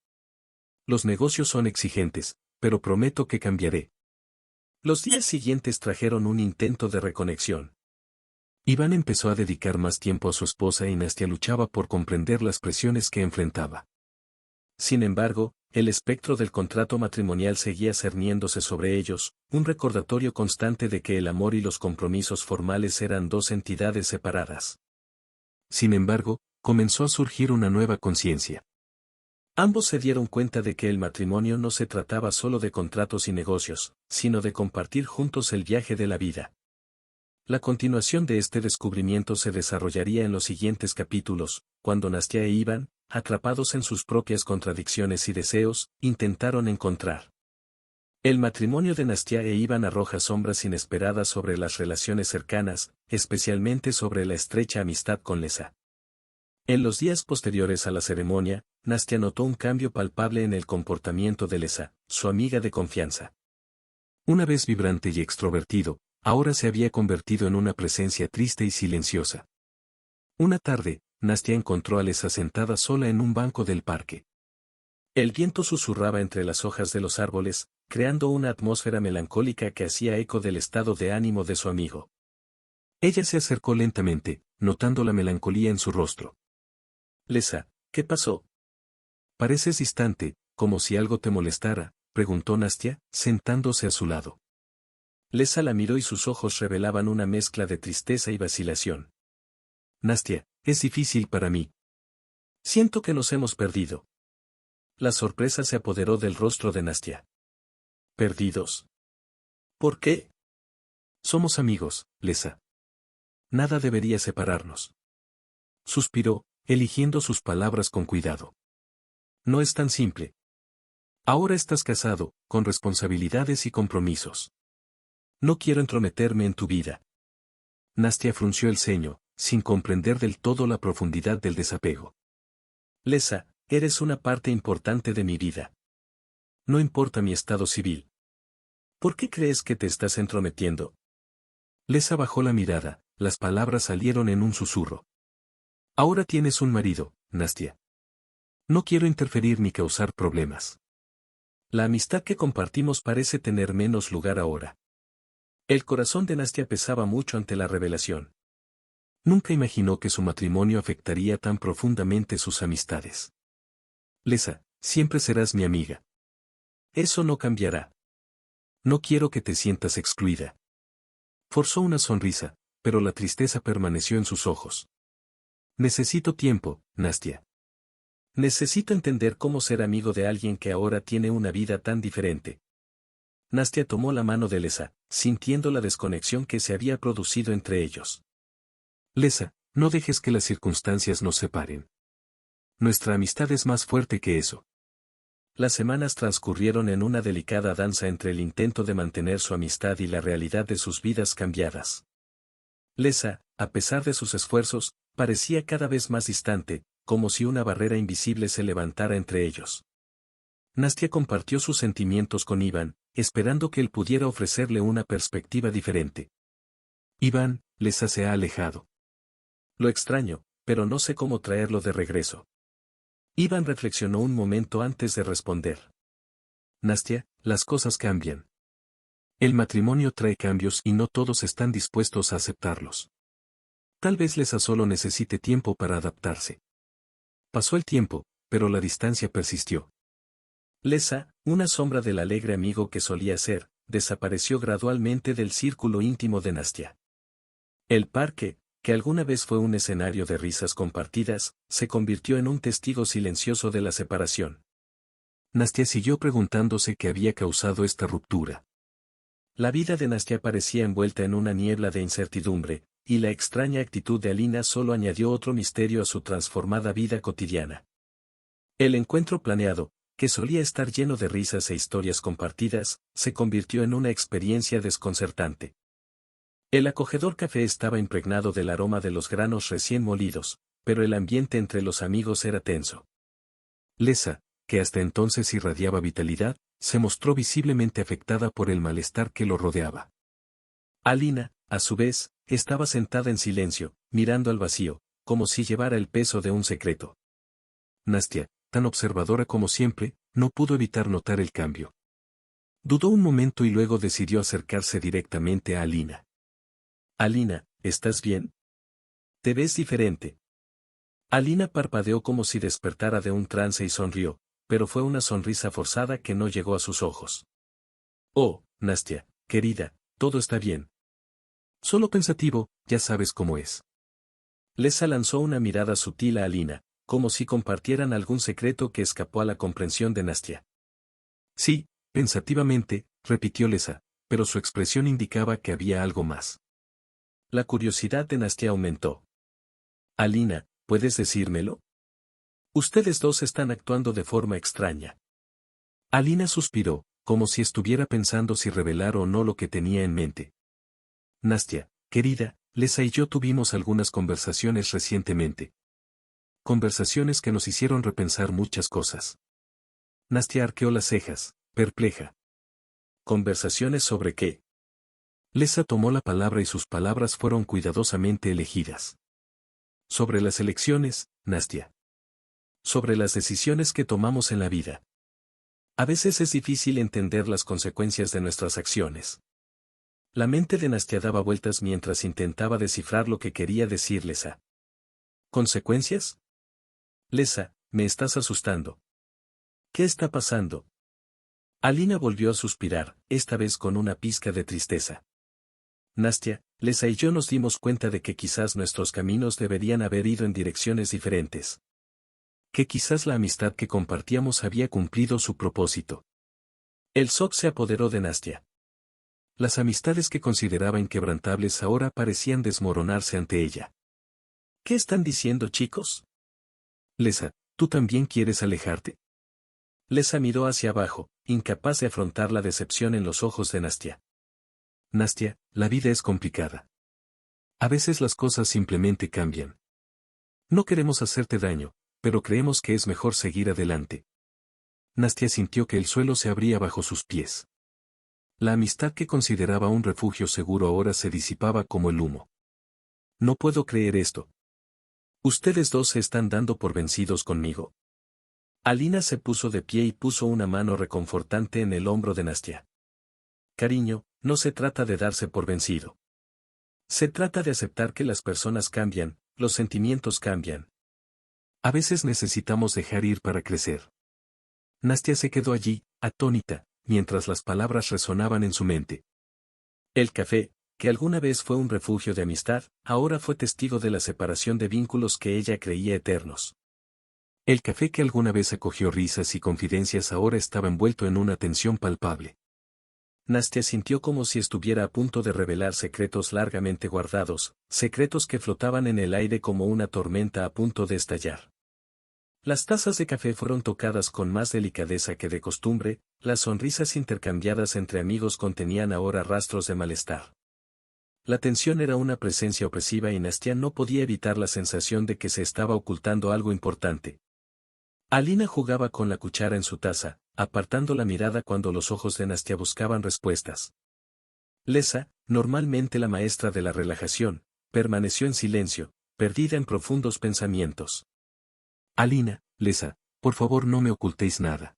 Los negocios son exigentes, pero prometo que cambiaré. Los días siguientes trajeron un intento de reconexión. Iván empezó a dedicar más tiempo a su esposa y Nastia luchaba por comprender las presiones que enfrentaba. Sin embargo, el espectro del contrato matrimonial seguía cerniéndose sobre ellos, un recordatorio constante de que el amor y los compromisos formales eran dos entidades separadas. Sin embargo, comenzó a surgir una nueva conciencia. Ambos se dieron cuenta de que el matrimonio no se trataba solo de contratos y negocios, sino de compartir juntos el viaje de la vida. La continuación de este descubrimiento se desarrollaría en los siguientes capítulos, cuando Nastia e Iván, atrapados en sus propias contradicciones y deseos, intentaron encontrar. El matrimonio de Nastia e Iván arroja sombras inesperadas sobre las relaciones cercanas, especialmente sobre la estrecha amistad con Lesa. En los días posteriores a la ceremonia, Nastia notó un cambio palpable en el comportamiento de Lesa, su amiga de confianza. Una vez vibrante y extrovertido, ahora se había convertido en una presencia triste y silenciosa. Una tarde, Nastia encontró a Lesa sentada sola en un banco del parque. El viento susurraba entre las hojas de los árboles, creando una atmósfera melancólica que hacía eco del estado de ánimo de su amigo. Ella se acercó lentamente, notando la melancolía en su rostro. Lesa, ¿qué pasó? Pareces distante, como si algo te molestara, preguntó Nastia, sentándose a su lado. Lesa la miró y sus ojos revelaban una mezcla de tristeza y vacilación. Nastia, es difícil para mí. Siento que nos hemos perdido. La sorpresa se apoderó del rostro de Nastia. ¿Perdidos? ¿Por qué? Somos amigos, Lesa. Nada debería separarnos. Suspiró, eligiendo sus palabras con cuidado. No es tan simple. Ahora estás casado, con responsabilidades y compromisos. No quiero entrometerme en tu vida. Nastia frunció el ceño, sin comprender del todo la profundidad del desapego. Lesa, eres una parte importante de mi vida. No importa mi estado civil. ¿Por qué crees que te estás entrometiendo? Lesa bajó la mirada, las palabras salieron en un susurro. Ahora tienes un marido, Nastia. No quiero interferir ni causar problemas. La amistad que compartimos parece tener menos lugar ahora. El corazón de Nastia pesaba mucho ante la revelación. Nunca imaginó que su matrimonio afectaría tan profundamente sus amistades. Lesa, siempre serás mi amiga. Eso no cambiará. No quiero que te sientas excluida. Forzó una sonrisa, pero la tristeza permaneció en sus ojos. Necesito tiempo, Nastia. Necesito entender cómo ser amigo de alguien que ahora tiene una vida tan diferente. Nastia tomó la mano de Lesa, sintiendo la desconexión que se había producido entre ellos. Lesa, no dejes que las circunstancias nos separen. Nuestra amistad es más fuerte que eso. Las semanas transcurrieron en una delicada danza entre el intento de mantener su amistad y la realidad de sus vidas cambiadas. Lesa, a pesar de sus esfuerzos, parecía cada vez más distante, como si una barrera invisible se levantara entre ellos. Nastia compartió sus sentimientos con Iván, esperando que él pudiera ofrecerle una perspectiva diferente. Iván, Lesa se ha alejado. Lo extraño, pero no sé cómo traerlo de regreso. Iván reflexionó un momento antes de responder. Nastia, las cosas cambian. El matrimonio trae cambios y no todos están dispuestos a aceptarlos. Tal vez Lesa solo necesite tiempo para adaptarse. Pasó el tiempo, pero la distancia persistió. Lesa, una sombra del alegre amigo que solía ser, desapareció gradualmente del círculo íntimo de Nastia. El parque, que alguna vez fue un escenario de risas compartidas, se convirtió en un testigo silencioso de la separación. Nastia siguió preguntándose qué había causado esta ruptura. La vida de Nastia parecía envuelta en una niebla de incertidumbre, y la extraña actitud de Alina solo añadió otro misterio a su transformada vida cotidiana. El encuentro planeado, que solía estar lleno de risas e historias compartidas, se convirtió en una experiencia desconcertante. El acogedor café estaba impregnado del aroma de los granos recién molidos, pero el ambiente entre los amigos era tenso. Lesa, que hasta entonces irradiaba vitalidad, se mostró visiblemente afectada por el malestar que lo rodeaba. Alina, a su vez, estaba sentada en silencio, mirando al vacío, como si llevara el peso de un secreto. Nastia, tan observadora como siempre, no pudo evitar notar el cambio. Dudó un momento y luego decidió acercarse directamente a Alina. Alina, ¿estás bien? Te ves diferente. Alina parpadeó como si despertara de un trance y sonrió, pero fue una sonrisa forzada que no llegó a sus ojos. Oh, Nastia, querida, todo está bien. Solo pensativo, ya sabes cómo es. Lesa lanzó una mirada sutil a Alina, como si compartieran algún secreto que escapó a la comprensión de Nastia. Sí, pensativamente, repitió Lesa, pero su expresión indicaba que había algo más. La curiosidad de Nastia aumentó. Alina, ¿puedes decírmelo? Ustedes dos están actuando de forma extraña. Alina suspiró, como si estuviera pensando si revelar o no lo que tenía en mente. Nastia, querida, Lesa y yo tuvimos algunas conversaciones recientemente. Conversaciones que nos hicieron repensar muchas cosas. Nastia arqueó las cejas, perpleja. ¿Conversaciones sobre qué? Lesa tomó la palabra y sus palabras fueron cuidadosamente elegidas. Sobre las elecciones, Nastia. Sobre las decisiones que tomamos en la vida. A veces es difícil entender las consecuencias de nuestras acciones. La mente de Nastia daba vueltas mientras intentaba descifrar lo que quería decir Lesa. ¿Consecuencias? Lesa, me estás asustando. ¿Qué está pasando? Alina volvió a suspirar, esta vez con una pizca de tristeza. Nastia, Lesa y yo nos dimos cuenta de que quizás nuestros caminos deberían haber ido en direcciones diferentes. Que quizás la amistad que compartíamos había cumplido su propósito. El shock se apoderó de Nastia. Las amistades que consideraba inquebrantables ahora parecían desmoronarse ante ella. ¿Qué están diciendo, chicos? Lesa, ¿tú también quieres alejarte? Lesa miró hacia abajo, incapaz de afrontar la decepción en los ojos de Nastia. Nastia, la vida es complicada. A veces las cosas simplemente cambian. No queremos hacerte daño, pero creemos que es mejor seguir adelante. Nastia sintió que el suelo se abría bajo sus pies. La amistad que consideraba un refugio seguro ahora se disipaba como el humo. No puedo creer esto. Ustedes dos se están dando por vencidos conmigo. Alina se puso de pie y puso una mano reconfortante en el hombro de Nastia. Cariño, no se trata de darse por vencido. Se trata de aceptar que las personas cambian, los sentimientos cambian. A veces necesitamos dejar ir para crecer. Nastia se quedó allí, atónita, mientras las palabras resonaban en su mente. El café, que alguna vez fue un refugio de amistad, ahora fue testigo de la separación de vínculos que ella creía eternos. El café que alguna vez acogió risas y confidencias ahora estaba envuelto en una tensión palpable. Nastia sintió como si estuviera a punto de revelar secretos largamente guardados, secretos que flotaban en el aire como una tormenta a punto de estallar. Las tazas de café fueron tocadas con más delicadeza que de costumbre, las sonrisas intercambiadas entre amigos contenían ahora rastros de malestar. La tensión era una presencia opresiva y Nastia no podía evitar la sensación de que se estaba ocultando algo importante. Alina jugaba con la cuchara en su taza, apartando la mirada cuando los ojos de Nastia buscaban respuestas. Lesa, normalmente la maestra de la relajación, permaneció en silencio, perdida en profundos pensamientos. Alina, Lesa, por favor no me ocultéis nada.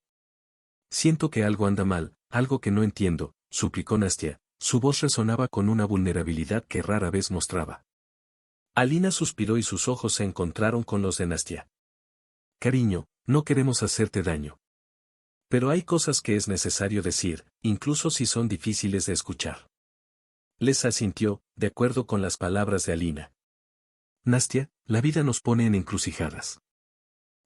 Siento que algo anda mal, algo que no entiendo, suplicó Nastia, su voz resonaba con una vulnerabilidad que rara vez mostraba. Alina suspiró y sus ojos se encontraron con los de Nastia. Cariño, no queremos hacerte daño. Pero hay cosas que es necesario decir, incluso si son difíciles de escuchar. Lesa asintió, de acuerdo con las palabras de Alina. Nastia, la vida nos pone en encrucijadas.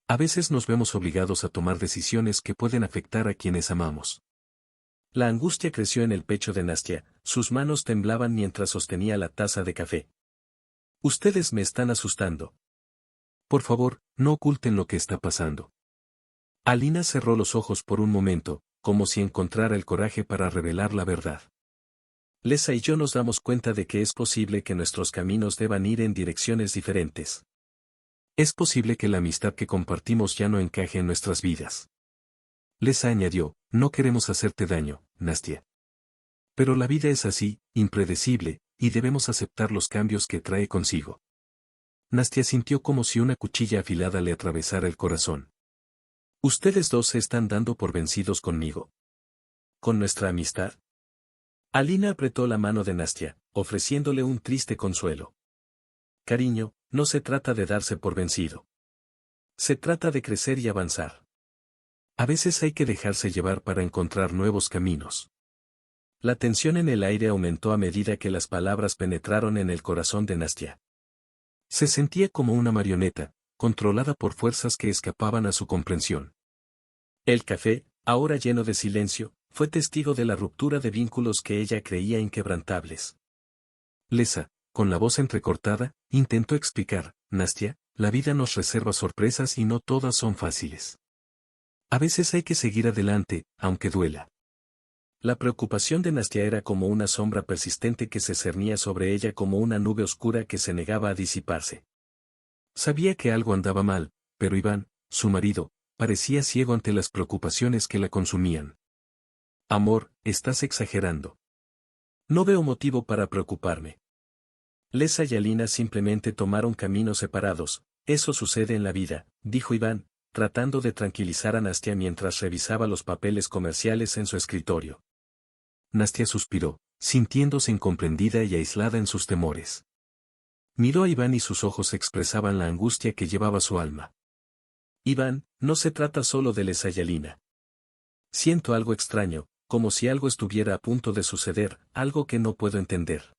A veces nos vemos obligados a tomar decisiones que pueden afectar a quienes amamos. La angustia creció en el pecho de Nastia, sus manos temblaban mientras sostenía la taza de café. Ustedes me están asustando. Por favor, no oculten lo que está pasando. Alina cerró los ojos por un momento, como si encontrara el coraje para revelar la verdad. Lesa y yo nos damos cuenta de que es posible que nuestros caminos deban ir en direcciones diferentes. Es posible que la amistad que compartimos ya no encaje en nuestras vidas. Lesa añadió, no queremos hacerte daño, Nastia. Pero la vida es así, impredecible, y debemos aceptar los cambios que trae consigo. Nastia sintió como si una cuchilla afilada le atravesara el corazón. Ustedes dos se están dando por vencidos conmigo. ¿Con nuestra amistad? Alina apretó la mano de Nastia, ofreciéndole un triste consuelo. Cariño, no se trata de darse por vencido. Se trata de crecer y avanzar. A veces hay que dejarse llevar para encontrar nuevos caminos. La tensión en el aire aumentó a medida que las palabras penetraron en el corazón de Nastia. Se sentía como una marioneta, controlada por fuerzas que escapaban a su comprensión. El café, ahora lleno de silencio, fue testigo de la ruptura de vínculos que ella creía inquebrantables. Lesa, con la voz entrecortada, intentó explicar, Nastia, la vida nos reserva sorpresas y no todas son fáciles. A veces hay que seguir adelante, aunque duela. La preocupación de Nastia era como una sombra persistente que se cernía sobre ella como una nube oscura que se negaba a disiparse. Sabía que algo andaba mal, pero Iván, su marido, parecía ciego ante las preocupaciones que la consumían. Amor, estás exagerando. No veo motivo para preocuparme. Lesa y Alina simplemente tomaron caminos separados, eso sucede en la vida, dijo Iván, tratando de tranquilizar a Nastia mientras revisaba los papeles comerciales en su escritorio. Nastia suspiró, sintiéndose incomprendida y aislada en sus temores. Miró a Iván y sus ojos expresaban la angustia que llevaba su alma. Iván, no se trata solo de Lesa y Alina. Siento algo extraño, como si algo estuviera a punto de suceder, algo que no puedo entender.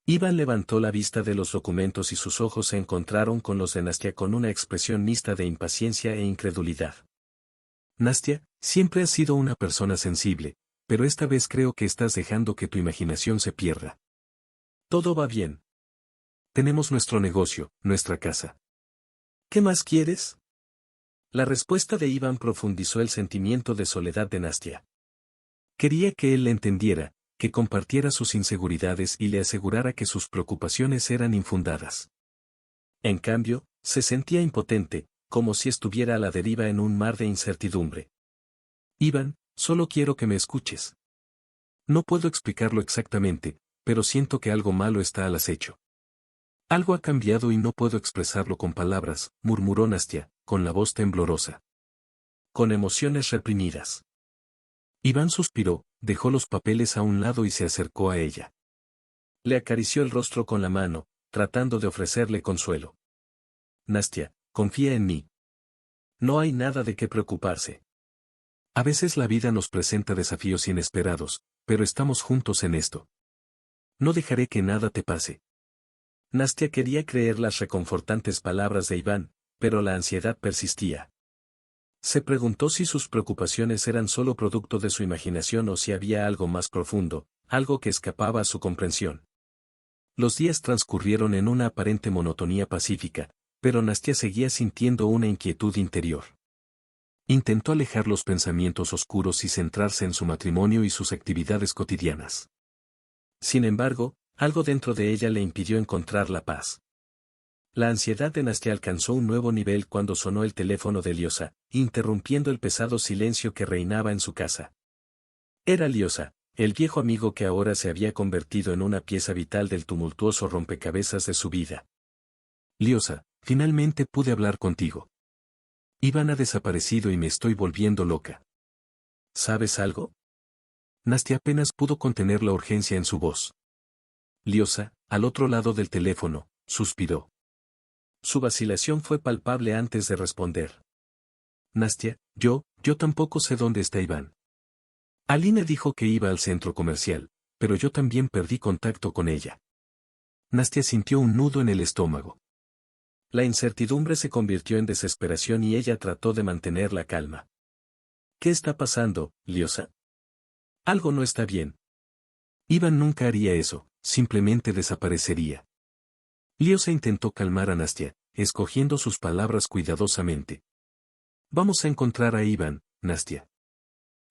Iván levantó la vista de los documentos y sus ojos se encontraron con los de Nastia con una expresión mixta de impaciencia e incredulidad. Nastia, siempre has sido una persona sensible, pero esta vez creo que estás dejando que tu imaginación se pierda. Todo va bien. Tenemos nuestro negocio, nuestra casa. ¿Qué más quieres? La respuesta de Iván profundizó el sentimiento de soledad de Nastia. Quería que él la entendiera, que compartiera sus inseguridades y le asegurara que sus preocupaciones eran infundadas. En cambio, se sentía impotente, como si estuviera a la deriva en un mar de incertidumbre. Iván, solo quiero que me escuches. No puedo explicarlo exactamente, pero siento que algo malo está al acecho. Algo ha cambiado y no puedo expresarlo con palabras, murmuró Nastia, con la voz temblorosa. Con emociones reprimidas. Iván suspiró, dejó los papeles a un lado y se acercó a ella. Le acarició el rostro con la mano, tratando de ofrecerle consuelo. Nastia, confía en mí. No hay nada de qué preocuparse. A veces la vida nos presenta desafíos inesperados, pero estamos juntos en esto. No dejaré que nada te pase. Nastia quería creer las reconfortantes palabras de Iván, pero la ansiedad persistía. Se preguntó si sus preocupaciones eran solo producto de su imaginación o si había algo más profundo, algo que escapaba a su comprensión. Los días transcurrieron en una aparente monotonía pacífica, pero Nastia seguía sintiendo una inquietud interior. Intentó alejar los pensamientos oscuros y centrarse en su matrimonio y sus actividades cotidianas. Sin embargo, algo dentro de ella le impidió encontrar la paz. La ansiedad de Nastia alcanzó un nuevo nivel cuando sonó el teléfono de Liosa, interrumpiendo el pesado silencio que reinaba en su casa. Era Liosa, el viejo amigo que ahora se había convertido en una pieza vital del tumultuoso rompecabezas de su vida. Liosa, finalmente pude hablar contigo. Iván ha desaparecido y me estoy volviendo loca. ¿Sabes algo? Nastia apenas pudo contener la urgencia en su voz. Liosa, al otro lado del teléfono, suspiró. Su vacilación fue palpable antes de responder. Nastia, yo tampoco sé dónde está Iván. Alina dijo que iba al centro comercial, pero yo también perdí contacto con ella. Nastia sintió un nudo en el estómago. La incertidumbre se convirtió en desesperación y ella trató de mantener la calma. ¿Qué está pasando, Liosa? Algo no está bien. Iván nunca haría eso, simplemente desaparecería. Liosa intentó calmar a Nastia, escogiendo sus palabras cuidadosamente. Vamos a encontrar a Iván, Nastia.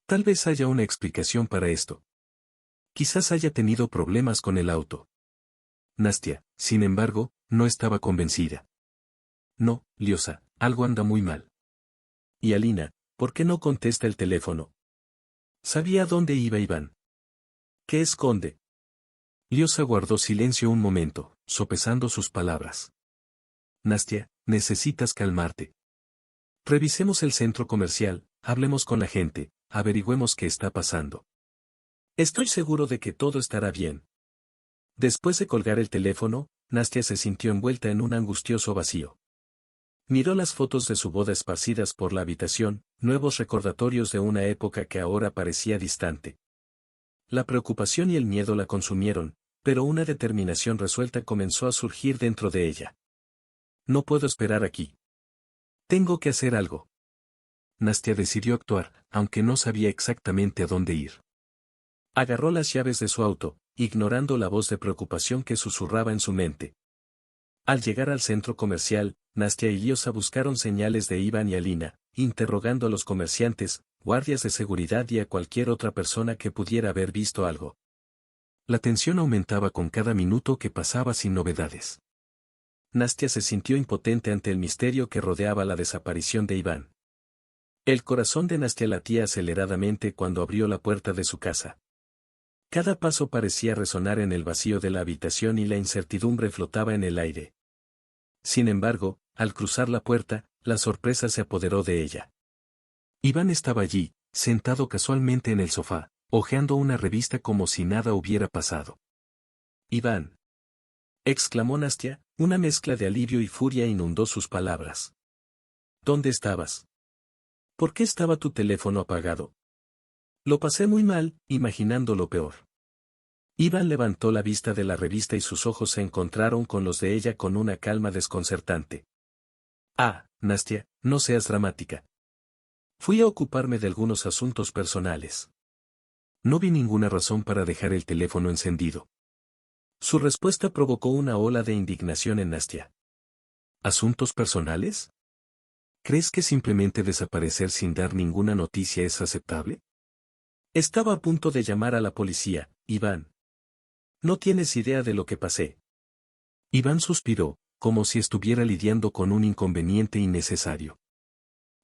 Tal vez haya una explicación para esto. Quizás haya tenido problemas con el auto. Nastia, sin embargo, no estaba convencida. No, Liosa, algo anda muy mal. Y Alina, ¿por qué no contesta el teléfono? Sabía dónde iba Iván. ¿Qué esconde? Liosa guardó silencio un momento, sopesando sus palabras. Nastia, necesitas calmarte. Revisemos el centro comercial, hablemos con la gente, averigüemos qué está pasando. Estoy seguro de que todo estará bien. Después de colgar el teléfono, Nastia se sintió envuelta en un angustioso vacío. Miró las fotos de su boda esparcidas por la habitación, nuevos recordatorios de una época que ahora parecía distante. La preocupación y el miedo la consumieron, pero una determinación resuelta comenzó a surgir dentro de ella. No puedo esperar aquí. Tengo que hacer algo. Nastia decidió actuar, aunque no sabía exactamente a dónde ir. Agarró las llaves de su auto, ignorando la voz de preocupación que susurraba en su mente. Al llegar al centro comercial, Nastia y Liosa buscaron señales de Iván y Alina, interrogando a los comerciantes, guardias de seguridad y a cualquier otra persona que pudiera haber visto algo. La tensión aumentaba con cada minuto que pasaba sin novedades. Nastia se sintió impotente ante el misterio que rodeaba la desaparición de Iván. El corazón de Nastia latía aceleradamente cuando abrió la puerta de su casa. Cada paso parecía resonar en el vacío de la habitación y la incertidumbre flotaba en el aire. Sin embargo, al cruzar la puerta, la sorpresa se apoderó de ella. Iván estaba allí, sentado casualmente en el sofá, hojeando una revista como si nada hubiera pasado. «Iván», exclamó Nastia, una mezcla de alivio y furia inundó sus palabras. «¿Dónde estabas? ¿Por qué estaba tu teléfono apagado?» «Lo pasé muy mal, imaginando lo peor». Iván levantó la vista de la revista y sus ojos se encontraron con los de ella con una calma desconcertante. «Ah, Nastia, no seas dramática. Fui a ocuparme de algunos asuntos personales. No vi ninguna razón para dejar el teléfono encendido». Su respuesta provocó una ola de indignación en Nastia. ¿Asuntos personales? ¿Crees que simplemente desaparecer sin dar ninguna noticia es aceptable? Estaba a punto de llamar a la policía, Iván. No tienes idea de lo que pasé. Iván suspiró, como si estuviera lidiando con un inconveniente innecesario.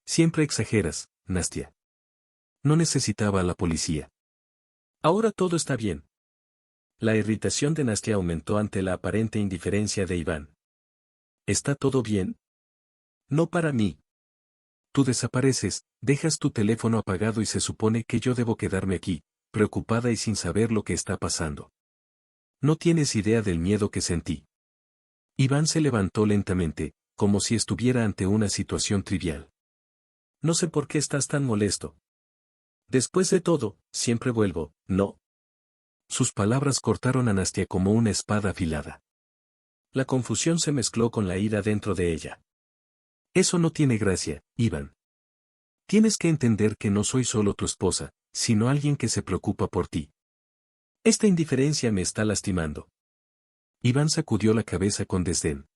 Siempre exageras, Nastia. No necesitaba a la policía. Ahora todo está bien. La irritación de Nastia aumentó ante la aparente indiferencia de Iván. ¿Está todo bien? No para mí. Tú desapareces, dejas tu teléfono apagado y se supone que yo debo quedarme aquí, preocupada y sin saber lo que está pasando. No tienes idea del miedo que sentí. Iván se levantó lentamente, como si estuviera ante una situación trivial. No sé por qué estás tan molesto. Después de todo, siempre vuelvo, ¿no? Sus palabras cortaron a Nastia como una espada afilada. La confusión se mezcló con la ira dentro de ella. Eso no tiene gracia, Iván. Tienes que entender que no soy solo tu esposa, sino alguien que se preocupa por ti. Esta indiferencia me está lastimando. Iván sacudió la cabeza con desdén.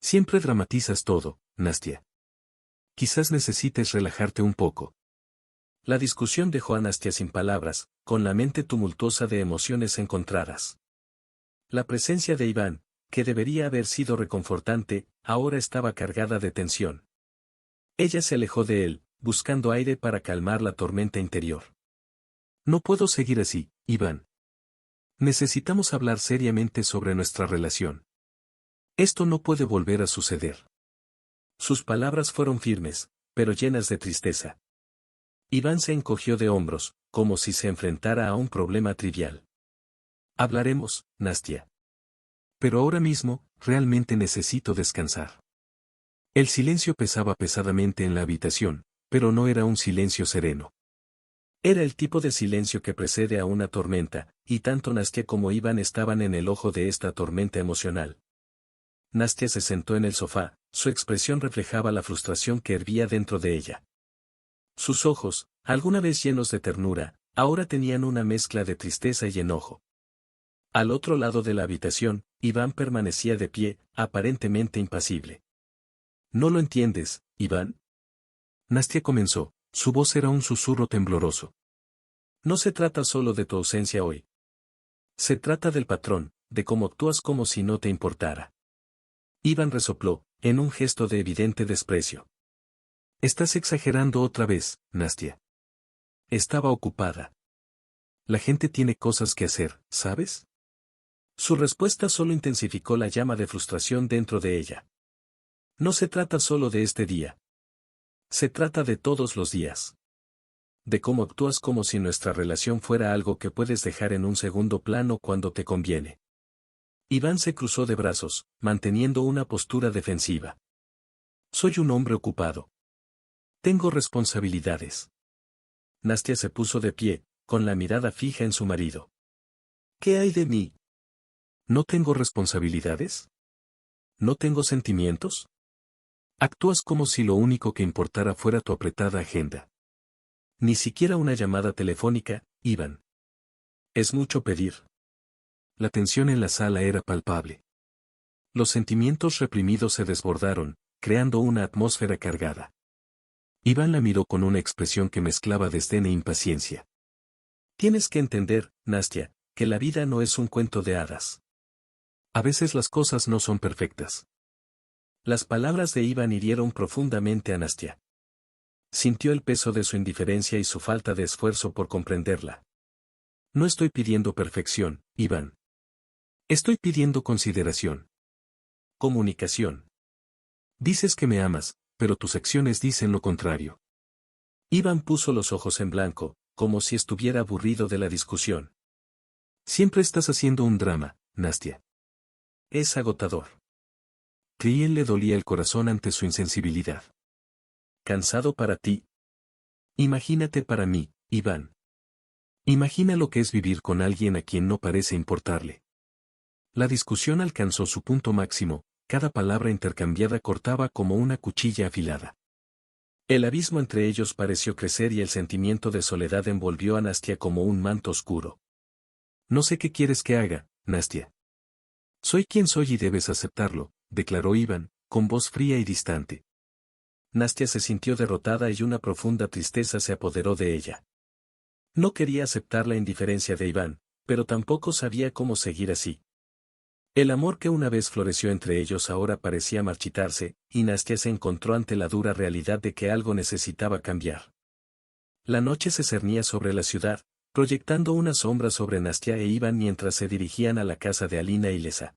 Siempre dramatizas todo, Nastia. Quizás necesites relajarte un poco. La discusión dejó a Nastia sin palabras, con la mente tumultuosa de emociones encontradas. La presencia de Iván, que debería haber sido reconfortante, ahora estaba cargada de tensión. Ella se alejó de él, buscando aire para calmar la tormenta interior. No puedo seguir así, Iván. Necesitamos hablar seriamente sobre nuestra relación. Esto no puede volver a suceder. Sus palabras fueron firmes, pero llenas de tristeza. Iván se encogió de hombros, como si se enfrentara a un problema trivial. Hablaremos, Nastia. Pero ahora mismo, realmente necesito descansar. El silencio pesaba pesadamente en la habitación, pero no era un silencio sereno. Era el tipo de silencio que precede a una tormenta, y tanto Nastia como Iván estaban en el ojo de esta tormenta emocional. Nastia se sentó en el sofá, su expresión reflejaba la frustración que hervía dentro de ella. Sus ojos, alguna vez llenos de ternura, ahora tenían una mezcla de tristeza y enojo. Al otro lado de la habitación, Iván permanecía de pie, aparentemente impasible. ¿No lo entiendes, Iván? Nastia comenzó, su voz era un susurro tembloroso. No se trata solo de tu ausencia hoy. Se trata del patrón, de cómo actúas como si no te importara. Iván resopló, en un gesto de evidente desprecio. Estás exagerando otra vez, Nastia. Estaba ocupada. La gente tiene cosas que hacer, ¿sabes? Su respuesta solo intensificó la llama de frustración dentro de ella. No se trata solo de este día. Se trata de todos los días. De cómo actúas como si nuestra relación fuera algo que puedes dejar en un segundo plano cuando te conviene. Iván se cruzó de brazos, manteniendo una postura defensiva. Soy un hombre ocupado. Tengo responsabilidades. Nastia se puso de pie, con la mirada fija en su marido. ¿Qué hay de mí? ¿No tengo responsabilidades? ¿No tengo sentimientos? Actúas como si lo único que importara fuera tu apretada agenda. Ni siquiera una llamada telefónica, Iván. Es mucho pedir. La tensión en la sala era palpable. Los sentimientos reprimidos se desbordaron, creando una atmósfera cargada. Iván la miró con una expresión que mezclaba desdén e impaciencia. Tienes que entender, Nastia, que la vida no es un cuento de hadas. A veces las cosas no son perfectas. Las palabras de Iván hirieron profundamente a Nastia. Sintió el peso de su indiferencia y su falta de esfuerzo por comprenderla. No estoy pidiendo perfección, Iván. Estoy pidiendo consideración. Comunicación. Dices que me amas, pero tus acciones dicen lo contrario. Iván puso los ojos en blanco, como si estuviera aburrido de la discusión. Siempre estás haciendo un drama, Nastia. Es agotador. Clien le dolía el corazón ante su insensibilidad. ¿Cansado para ti? Imagínate para mí, Iván. Imagina lo que es vivir con alguien a quien no parece importarle. La discusión alcanzó su punto máximo, cada palabra intercambiada cortaba como una cuchilla afilada. El abismo entre ellos pareció crecer y el sentimiento de soledad envolvió a Nastia como un manto oscuro. No sé qué quieres que haga, Nastia. Soy quien soy y debes aceptarlo, declaró Iván, con voz fría y distante. Nastia se sintió derrotada y una profunda tristeza se apoderó de ella. No quería aceptar la indiferencia de Iván, pero tampoco sabía cómo seguir así. El amor que una vez floreció entre ellos ahora parecía marchitarse, y Nastia se encontró ante la dura realidad de que algo necesitaba cambiar. La noche se cernía sobre la ciudad, proyectando una sombra sobre Nastia e Iván mientras se dirigían a la casa de Alina y Lesa.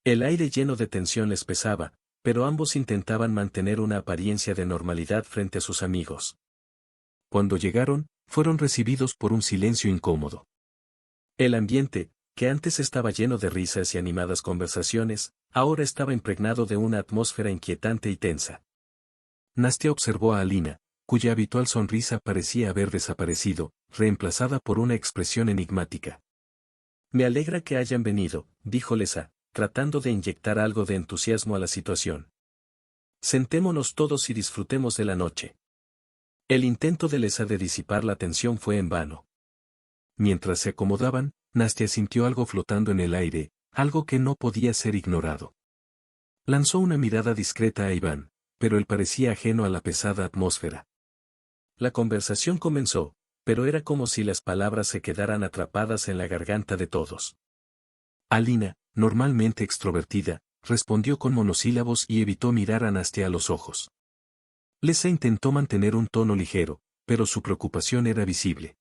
El aire lleno de tensión les pesaba, pero ambos intentaban mantener una apariencia de normalidad frente a sus amigos. Cuando llegaron, fueron recibidos por un silencio incómodo. El ambiente, que antes estaba lleno de risas y animadas conversaciones, ahora estaba impregnado de una atmósfera inquietante y tensa. Nastia observó a Alina, cuya habitual sonrisa parecía haber desaparecido, reemplazada por una expresión enigmática. Me alegra que hayan venido, dijo Lesa, tratando de inyectar algo de entusiasmo a la situación. Sentémonos todos y disfrutemos de la noche. El intento de Lesa de disipar la tensión fue en vano. Mientras se acomodaban, Nastia sintió algo flotando en el aire, algo que no podía ser ignorado. Lanzó una mirada discreta a Iván, pero él parecía ajeno a la pesada atmósfera. La conversación comenzó, pero era como si las palabras se quedaran atrapadas en la garganta de todos. Alina, normalmente extrovertida, respondió con monosílabos y evitó mirar a Nastia a los ojos. Lesa intentó mantener un tono ligero, pero su preocupación era visible.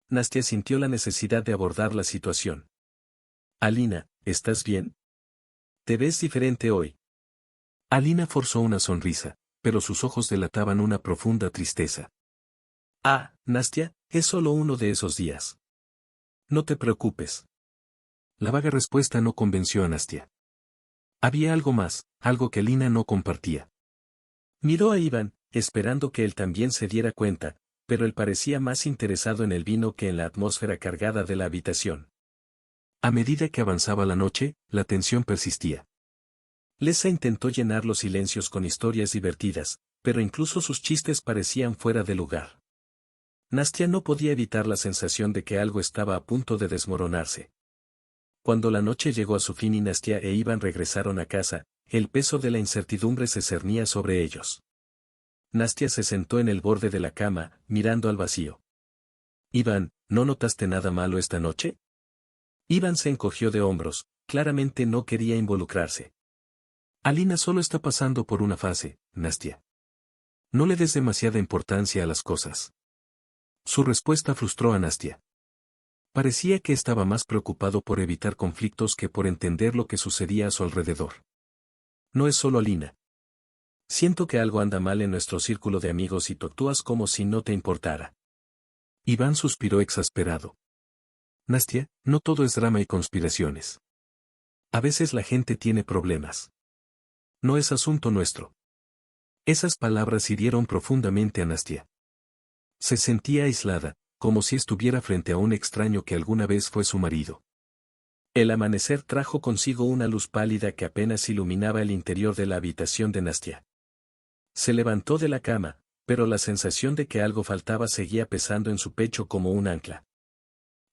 Nastia sintió la necesidad de abordar la situación. Alina, ¿estás bien? Te ves diferente hoy. Alina forzó una sonrisa, pero sus ojos delataban una profunda tristeza. Ah, Nastia, es solo uno de esos días. No te preocupes. La vaga respuesta no convenció a Nastia. Había algo más, algo que Alina no compartía. Miró a Iván, esperando que él también se diera cuenta, pero él parecía más interesado en el vino que en la atmósfera cargada de la habitación. A medida que avanzaba la noche, la tensión persistía. Lesa intentó llenar los silencios con historias divertidas, pero incluso sus chistes parecían fuera de lugar. Nastia no podía evitar la sensación de que algo estaba a punto de desmoronarse. Cuando la noche llegó a su fin y Nastia e Iván regresaron a casa, el peso de la incertidumbre se cernía sobre ellos. Nastia se sentó en el borde de la cama, mirando al vacío. Iván, ¿no notaste nada malo esta noche? Iván se encogió de hombros, claramente no quería involucrarse. Alina solo está pasando por una fase, Nastia. No le des demasiada importancia a las cosas. Su respuesta frustró a Nastia. Parecía que estaba más preocupado por evitar conflictos que por entender lo que sucedía a su alrededor. No es solo Alina. Siento que algo anda mal en nuestro círculo de amigos y tú actúas como si no te importara. Iván suspiró exasperado. Nastia, no todo es drama y conspiraciones. A veces la gente tiene problemas. No es asunto nuestro. Esas palabras hirieron profundamente a Nastia. Se sentía aislada, como si estuviera frente a un extraño que alguna vez fue su marido. El amanecer trajo consigo una luz pálida que apenas iluminaba el interior de la habitación de Nastia. Se levantó de la cama, pero la sensación de que algo faltaba seguía pesando en su pecho como un ancla.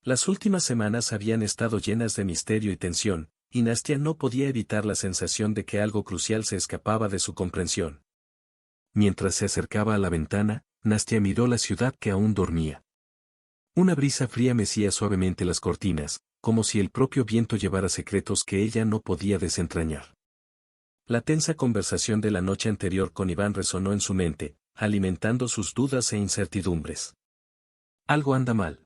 Las últimas semanas habían estado llenas de misterio y tensión, y Nastia no podía evitar la sensación de que algo crucial se escapaba de su comprensión. Mientras se acercaba a la ventana, Nastia miró la ciudad que aún dormía. Una brisa fría mecía suavemente las cortinas, como si el propio viento llevara secretos que ella no podía desentrañar. La tensa conversación de la noche anterior con Iván resonó en su mente, alimentando sus dudas e incertidumbres. Algo anda mal.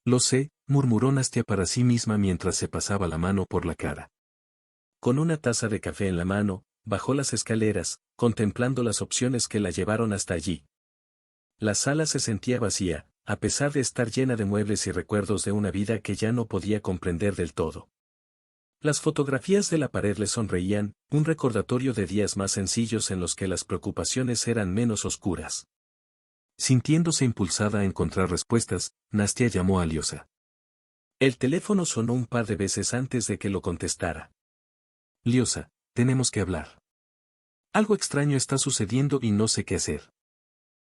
Lo sé, murmuró Nastia para sí misma mientras se pasaba la mano por la cara. Con una taza de café en la mano, bajó las escaleras, contemplando las opciones que la llevaron hasta allí. La sala se sentía vacía, a pesar de estar llena de muebles y recuerdos de una vida que ya no podía comprender del todo. Las fotografías de la pared le sonreían, un recordatorio de días más sencillos en los que las preocupaciones eran menos oscuras. Sintiéndose impulsada a encontrar respuestas, Nastia llamó a Liosa. El teléfono sonó un par de veces antes de que lo contestara. Liosa, tenemos que hablar. Algo extraño está sucediendo y no sé qué hacer.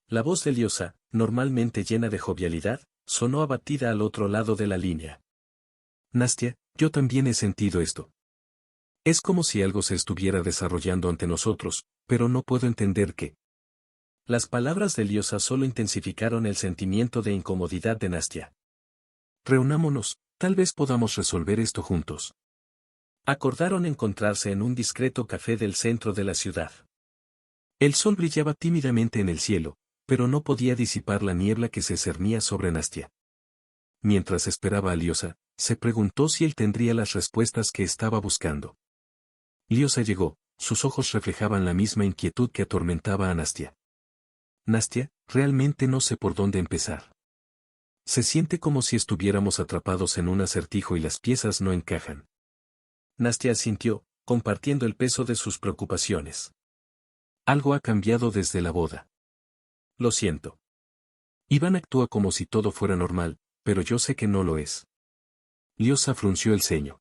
La voz de Liosa, normalmente llena de jovialidad, sonó abatida al otro lado de la línea. Nastia, yo también he sentido esto. Es como si algo se estuviera desarrollando ante nosotros, pero no puedo entender qué. Las palabras de Liosa solo intensificaron el sentimiento de incomodidad de Nastia. Reunámonos, tal vez podamos resolver esto juntos. Acordaron encontrarse en un discreto café del centro de la ciudad. El sol brillaba tímidamente en el cielo, pero no podía disipar la niebla que se cernía sobre Nastia. Mientras esperaba a Liosa, se preguntó si él tendría las respuestas que estaba buscando. Liosa llegó, sus ojos reflejaban la misma inquietud que atormentaba a Nastia. Nastia, realmente no sé por dónde empezar. Se siente como si estuviéramos atrapados en un acertijo y las piezas no encajan. Nastia asintió, compartiendo el peso de sus preocupaciones. Algo ha cambiado desde la boda. Lo siento. Iván actúa como si todo fuera normal, pero yo sé que no lo es. Liosa frunció el ceño.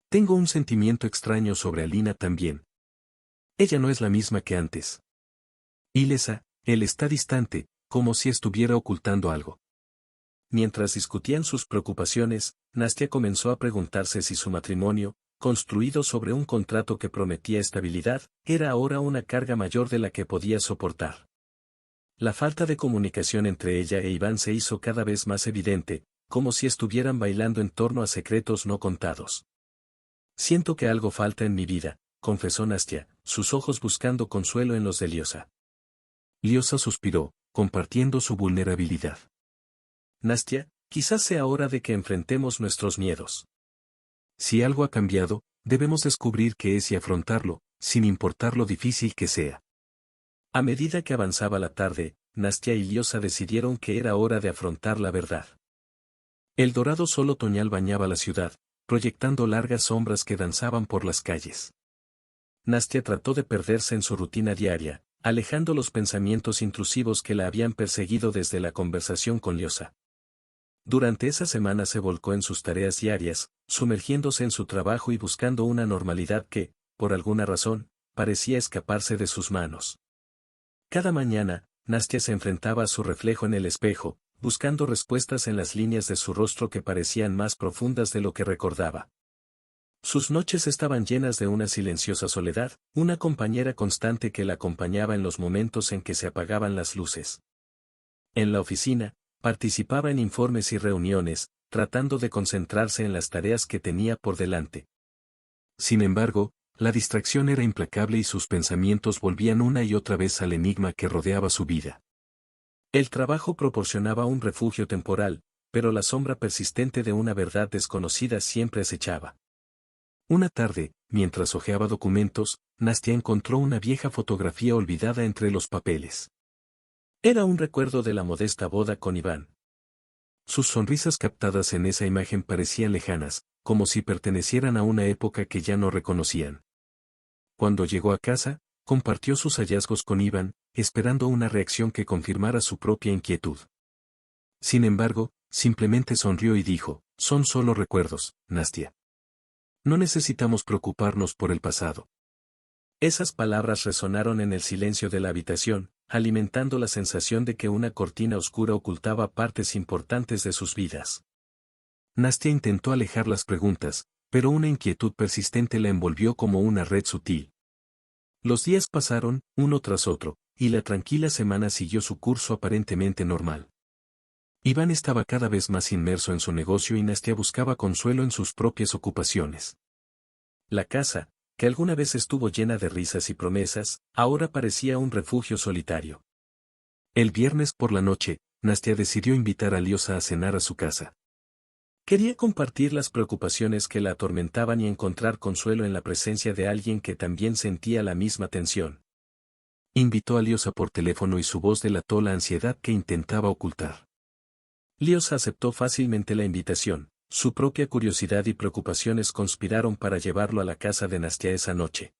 Tengo un sentimiento extraño sobre Alina también. Ella no es la misma que antes. Ilesa, él está distante, como si estuviera ocultando algo. Mientras discutían sus preocupaciones, Nastia comenzó a preguntarse si su matrimonio, construido sobre un contrato que prometía estabilidad, era ahora una carga mayor de la que podía soportar. La falta de comunicación entre ella e Iván se hizo cada vez más evidente, como si estuvieran bailando en torno a secretos no contados. Siento que algo falta en mi vida, confesó Nastia, sus ojos buscando consuelo en los de Liosa. Liosa suspiró, compartiendo su vulnerabilidad. Nastia, quizás sea hora de que enfrentemos nuestros miedos. Si algo ha cambiado, debemos descubrir qué es y afrontarlo, sin importar lo difícil que sea. A medida que avanzaba la tarde, Nastia y Liosa decidieron que era hora de afrontar la verdad. El dorado sol otoñal bañaba la ciudad, proyectando largas sombras que danzaban por las calles. Nastia trató de perderse en su rutina diaria, alejando los pensamientos intrusivos que la habían perseguido desde la conversación con Liosa. Durante esa semana se volcó en sus tareas diarias, sumergiéndose en su trabajo y buscando una normalidad que, por alguna razón, parecía escaparse de sus manos. Cada mañana, Nastia se enfrentaba a su reflejo en el espejo, buscando respuestas en las líneas de su rostro que parecían más profundas de lo que recordaba. Sus noches estaban llenas de una silenciosa soledad, una compañera constante que la acompañaba en los momentos en que se apagaban las luces. En la oficina, participaba en informes y reuniones, tratando de concentrarse en las tareas que tenía por delante. Sin embargo, la distracción era implacable y sus pensamientos volvían una y otra vez al enigma que rodeaba su vida. El trabajo proporcionaba un refugio temporal, pero la sombra persistente de una verdad desconocida siempre acechaba. Una tarde, mientras hojeaba documentos, Nastia encontró una vieja fotografía olvidada entre los papeles. Era un recuerdo de la modesta boda con Iván. Sus sonrisas captadas en esa imagen parecían lejanas, como si pertenecieran a una época que ya no reconocían. Cuando llegó a casa, compartió sus hallazgos con Iván, esperando una reacción que confirmara su propia inquietud. Sin embargo, simplemente sonrió y dijo, son solo recuerdos, Nastia. No necesitamos preocuparnos por el pasado. Esas palabras resonaron en el silencio de la habitación, alimentando la sensación de que una cortina oscura ocultaba partes importantes de sus vidas. Nastia intentó alejar las preguntas, pero una inquietud persistente la envolvió como una red sutil. Los días pasaron, uno tras otro, y la tranquila semana siguió su curso aparentemente normal. Iván estaba cada vez más inmerso en su negocio y Nastia buscaba consuelo en sus propias ocupaciones. La casa, que alguna vez estuvo llena de risas y promesas, ahora parecía un refugio solitario. El viernes por la noche, Nastia decidió invitar a Liosa a cenar a su casa. Quería compartir las preocupaciones que la atormentaban y encontrar consuelo en la presencia de alguien que también sentía la misma tensión. Invitó a Liosa por teléfono y su voz delató la ansiedad que intentaba ocultar. Liosa aceptó fácilmente la invitación, su propia curiosidad y preocupaciones conspiraron para llevarlo a la casa de Nastia esa noche.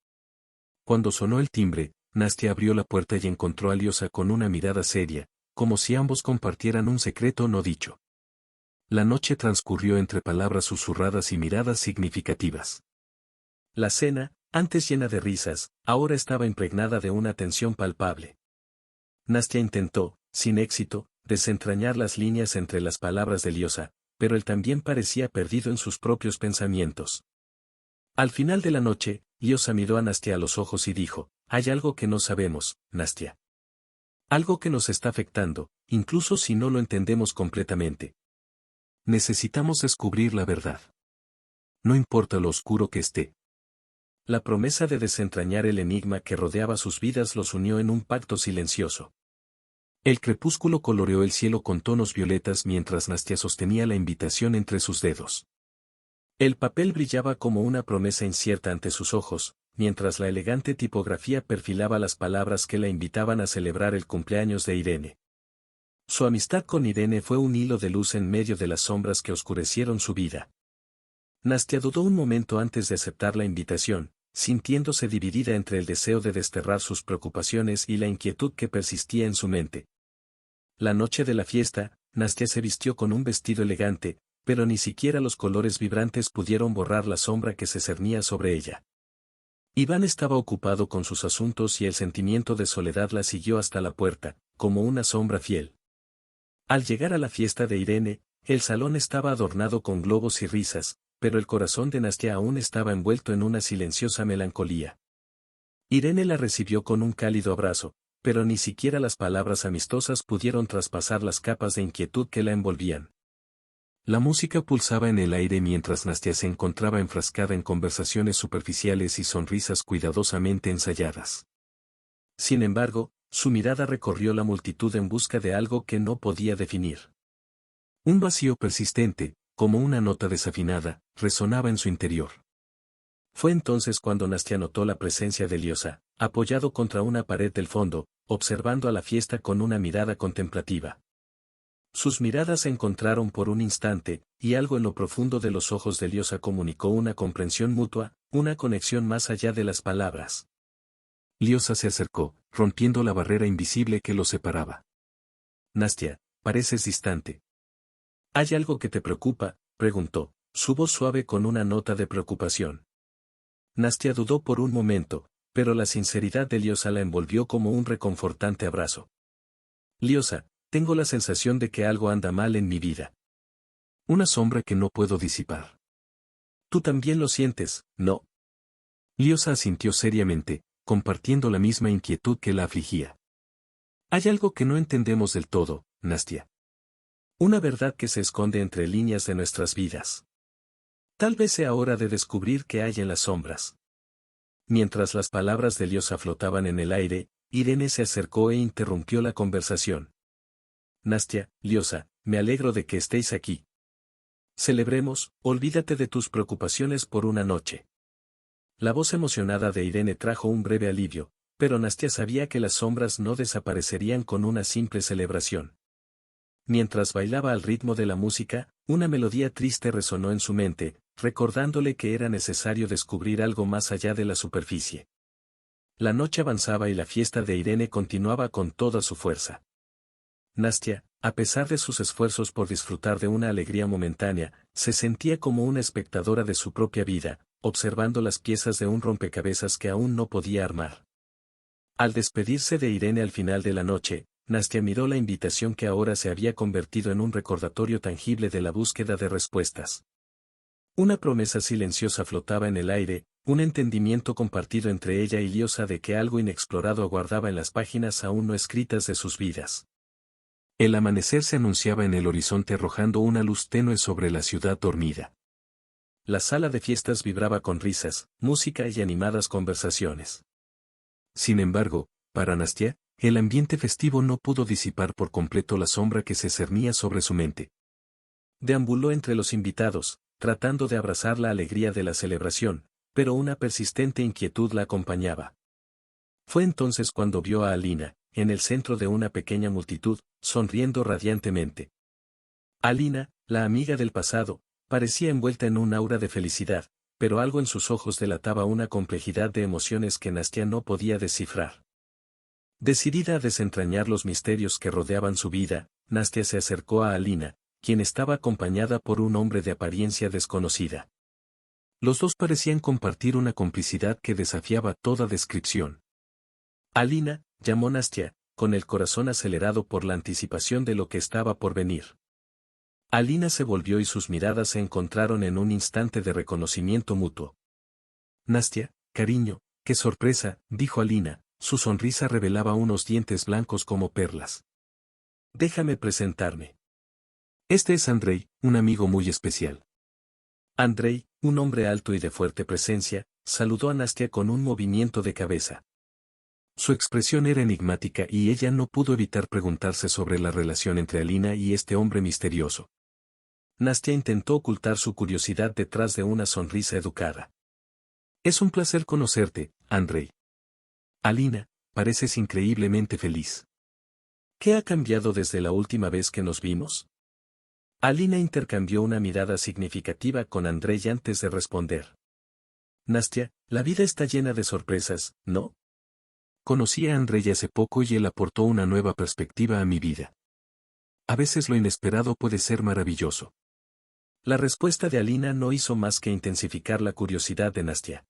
Cuando sonó el timbre, Nastia abrió la puerta y encontró a Liosa con una mirada seria, como si ambos compartieran un secreto no dicho. La noche transcurrió entre palabras susurradas y miradas significativas. La cena, antes llena de risas, ahora estaba impregnada de una tensión palpable. Nastia intentó, sin éxito, desentrañar las líneas entre las palabras de Liosa, pero él también parecía perdido en sus propios pensamientos. Al final de la noche, Liosa miró a Nastia a los ojos y dijo, hay algo que no sabemos, Nastia. Algo que nos está afectando, incluso si no lo entendemos completamente. Necesitamos descubrir la verdad. No importa lo oscuro que esté. La promesa de desentrañar el enigma que rodeaba sus vidas los unió en un pacto silencioso. El crepúsculo coloreó el cielo con tonos violetas mientras Nastia sostenía la invitación entre sus dedos. El papel brillaba como una promesa incierta ante sus ojos, mientras la elegante tipografía perfilaba las palabras que la invitaban a celebrar el cumpleaños de Irene. Su amistad con Irene fue un hilo de luz en medio de las sombras que oscurecieron su vida. Nastia dudó un momento antes de aceptar la invitación, sintiéndose dividida entre el deseo de desterrar sus preocupaciones y la inquietud que persistía en su mente. La noche de la fiesta, Nastia se vistió con un vestido elegante, pero ni siquiera los colores vibrantes pudieron borrar la sombra que se cernía sobre ella. Iván estaba ocupado con sus asuntos y el sentimiento de soledad la siguió hasta la puerta, como una sombra fiel. Al llegar a la fiesta de Irene, el salón estaba adornado con globos y risas, pero el corazón de Nastia aún estaba envuelto en una silenciosa melancolía. Irene la recibió con un cálido abrazo, pero ni siquiera las palabras amistosas pudieron traspasar las capas de inquietud que la envolvían. La música pulsaba en el aire mientras Nastia se encontraba enfrascada en conversaciones superficiales y sonrisas cuidadosamente ensayadas. Sin embargo, su mirada recorrió la multitud en busca de algo que no podía definir. Un vacío persistente, como una nota desafinada, resonaba en su interior. Fue entonces cuando Nastia notó la presencia de Liosa, apoyado contra una pared del fondo, observando a la fiesta con una mirada contemplativa. Sus miradas se encontraron por un instante, y algo en lo profundo de los ojos de Liosa comunicó una comprensión mutua, una conexión más allá de las palabras. Liosa se acercó, rompiendo la barrera invisible que los separaba. Nastia, pareces distante. ¿Hay algo que te preocupa?, preguntó, su voz suave con una nota de preocupación. Nastia dudó por un momento, pero la sinceridad de Liosa la envolvió como un reconfortante abrazo. Liosa, tengo la sensación de que algo anda mal en mi vida. Una sombra que no puedo disipar. Tú también lo sientes, ¿no? Liosa asintió seriamente, compartiendo la misma inquietud que la afligía. Hay algo que no entendemos del todo, Nastia. Una verdad que se esconde entre líneas de nuestras vidas. Tal vez sea hora de descubrir qué hay en las sombras. Mientras las palabras de Liosa flotaban en el aire, Irene se acercó e interrumpió la conversación. Nastia, Liosa, me alegro de que estéis aquí. Celebremos, olvídate de tus preocupaciones por una noche. La voz emocionada de Irene trajo un breve alivio, pero Nastia sabía que las sombras no desaparecerían con una simple celebración. Mientras bailaba al ritmo de la música, una melodía triste resonó en su mente, recordándole que era necesario descubrir algo más allá de la superficie. La noche avanzaba y la fiesta de Irene continuaba con toda su fuerza. Nastia, a pesar de sus esfuerzos por disfrutar de una alegría momentánea, se sentía como una espectadora de su propia vida, observando las piezas de un rompecabezas que aún no podía armar. Al despedirse de Irene al final de la noche, Nastia miró la invitación que ahora se había convertido en un recordatorio tangible de la búsqueda de respuestas. Una promesa silenciosa flotaba en el aire, un entendimiento compartido entre ella y Liosa de que algo inexplorado aguardaba en las páginas aún no escritas de sus vidas. El amanecer se anunciaba en el horizonte arrojando una luz tenue sobre la ciudad dormida. La sala de fiestas vibraba con risas, música y animadas conversaciones. Sin embargo, para Nastia, el ambiente festivo no pudo disipar por completo la sombra que se cernía sobre su mente. Deambuló entre los invitados, tratando de abrazar la alegría de la celebración, pero una persistente inquietud la acompañaba. Fue entonces cuando vio a Alina, en el centro de una pequeña multitud, sonriendo radiantemente. Alina, la amiga del pasado, parecía envuelta en un aura de felicidad, pero algo en sus ojos delataba una complejidad de emociones que Nastia no podía descifrar. Decidida a desentrañar los misterios que rodeaban su vida, Nastia se acercó a Alina, quien estaba acompañada por un hombre de apariencia desconocida. Los dos parecían compartir una complicidad que desafiaba toda descripción. Alina, llamó Nastia, con el corazón acelerado por la anticipación de lo que estaba por venir. Alina se volvió y sus miradas se encontraron en un instante de reconocimiento mutuo. Nastia, cariño, qué sorpresa, dijo Alina, su sonrisa revelaba unos dientes blancos como perlas. Déjame presentarme. Este es Andrei, un amigo muy especial. Andrei, un hombre alto y de fuerte presencia, saludó a Nastia con un movimiento de cabeza. Su expresión era enigmática y ella no pudo evitar preguntarse sobre la relación entre Alina y este hombre misterioso. Nastia intentó ocultar su curiosidad detrás de una sonrisa educada. Es un placer conocerte, Andrei. Alina, pareces increíblemente feliz. ¿Qué ha cambiado desde la última vez que nos vimos? Alina intercambió una mirada significativa con Andrei antes de responder. Nastia, la vida está llena de sorpresas, ¿no? Conocí a Andrei hace poco y él aportó una nueva perspectiva a mi vida. A veces lo inesperado puede ser maravilloso. La respuesta de Alina no hizo más que intensificar la curiosidad de Nastia.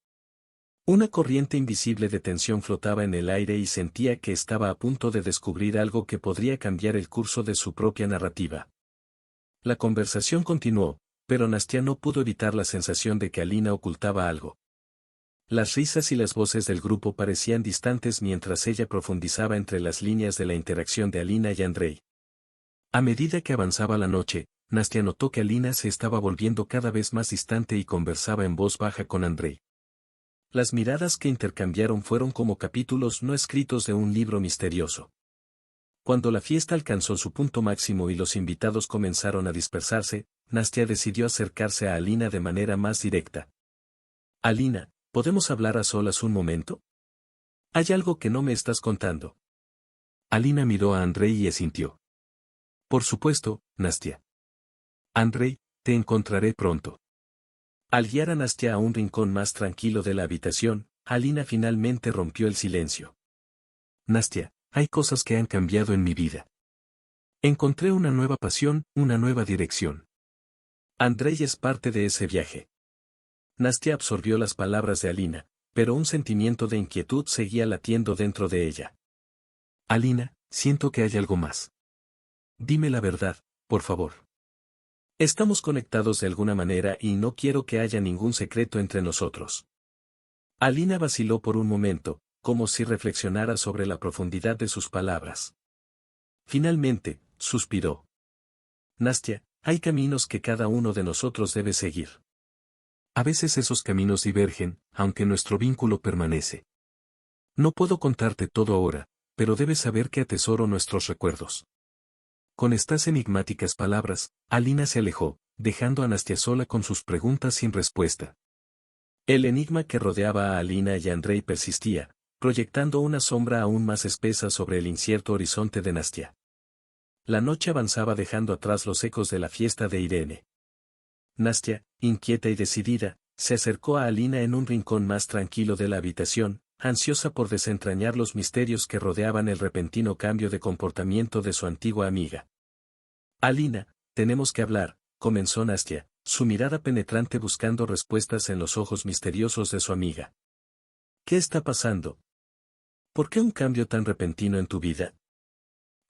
Una corriente invisible de tensión flotaba en el aire y sentía que estaba a punto de descubrir algo que podría cambiar el curso de su propia narrativa. La conversación continuó, pero Nastia no pudo evitar la sensación de que Alina ocultaba algo. Las risas y las voces del grupo parecían distantes mientras ella profundizaba entre las líneas de la interacción de Alina y Andrei. A medida que avanzaba la noche, Nastia notó que Alina se estaba volviendo cada vez más distante y conversaba en voz baja con Andrei. Las miradas que intercambiaron fueron como capítulos no escritos de un libro misterioso. Cuando la fiesta alcanzó su punto máximo y los invitados comenzaron a dispersarse, Nastia decidió acercarse a Alina de manera más directa. Alina, ¿podemos hablar a solas un momento? Hay algo que no me estás contando. Alina miró a Andrei y asintió. Por supuesto, Nastia. Andrei, te encontraré pronto. Al guiar a Nastia a un rincón más tranquilo de la habitación, Alina finalmente rompió el silencio. Nastia, hay cosas que han cambiado en mi vida. Encontré una nueva pasión, una nueva dirección. Andrei es parte de ese viaje. Nastia absorbió las palabras de Alina, pero un sentimiento de inquietud seguía latiendo dentro de ella. Alina, siento que hay algo más. Dime la verdad, por favor. Estamos conectados de alguna manera y no quiero que haya ningún secreto entre nosotros. Alina vaciló por un momento, como si reflexionara sobre la profundidad de sus palabras. Finalmente, suspiró. Nastia, hay caminos que cada uno de nosotros debe seguir. A veces esos caminos divergen, aunque nuestro vínculo permanece. No puedo contarte todo ahora, pero debes saber que atesoro nuestros recuerdos. Con estas enigmáticas palabras, Alina se alejó, dejando a Nastia sola con sus preguntas sin respuesta. El enigma que rodeaba a Alina y Andrei persistía, proyectando una sombra aún más espesa sobre el incierto horizonte de Nastia. La noche avanzaba dejando atrás los ecos de la fiesta de Irene. Nastia, inquieta y decidida, se acercó a Alina en un rincón más tranquilo de la habitación, ansiosa por desentrañar los misterios que rodeaban el repentino cambio de comportamiento de su antigua amiga. Alina, tenemos que hablar, comenzó Nastia, su mirada penetrante buscando respuestas en los ojos misteriosos de su amiga. ¿Qué está pasando? ¿Por qué un cambio tan repentino en tu vida?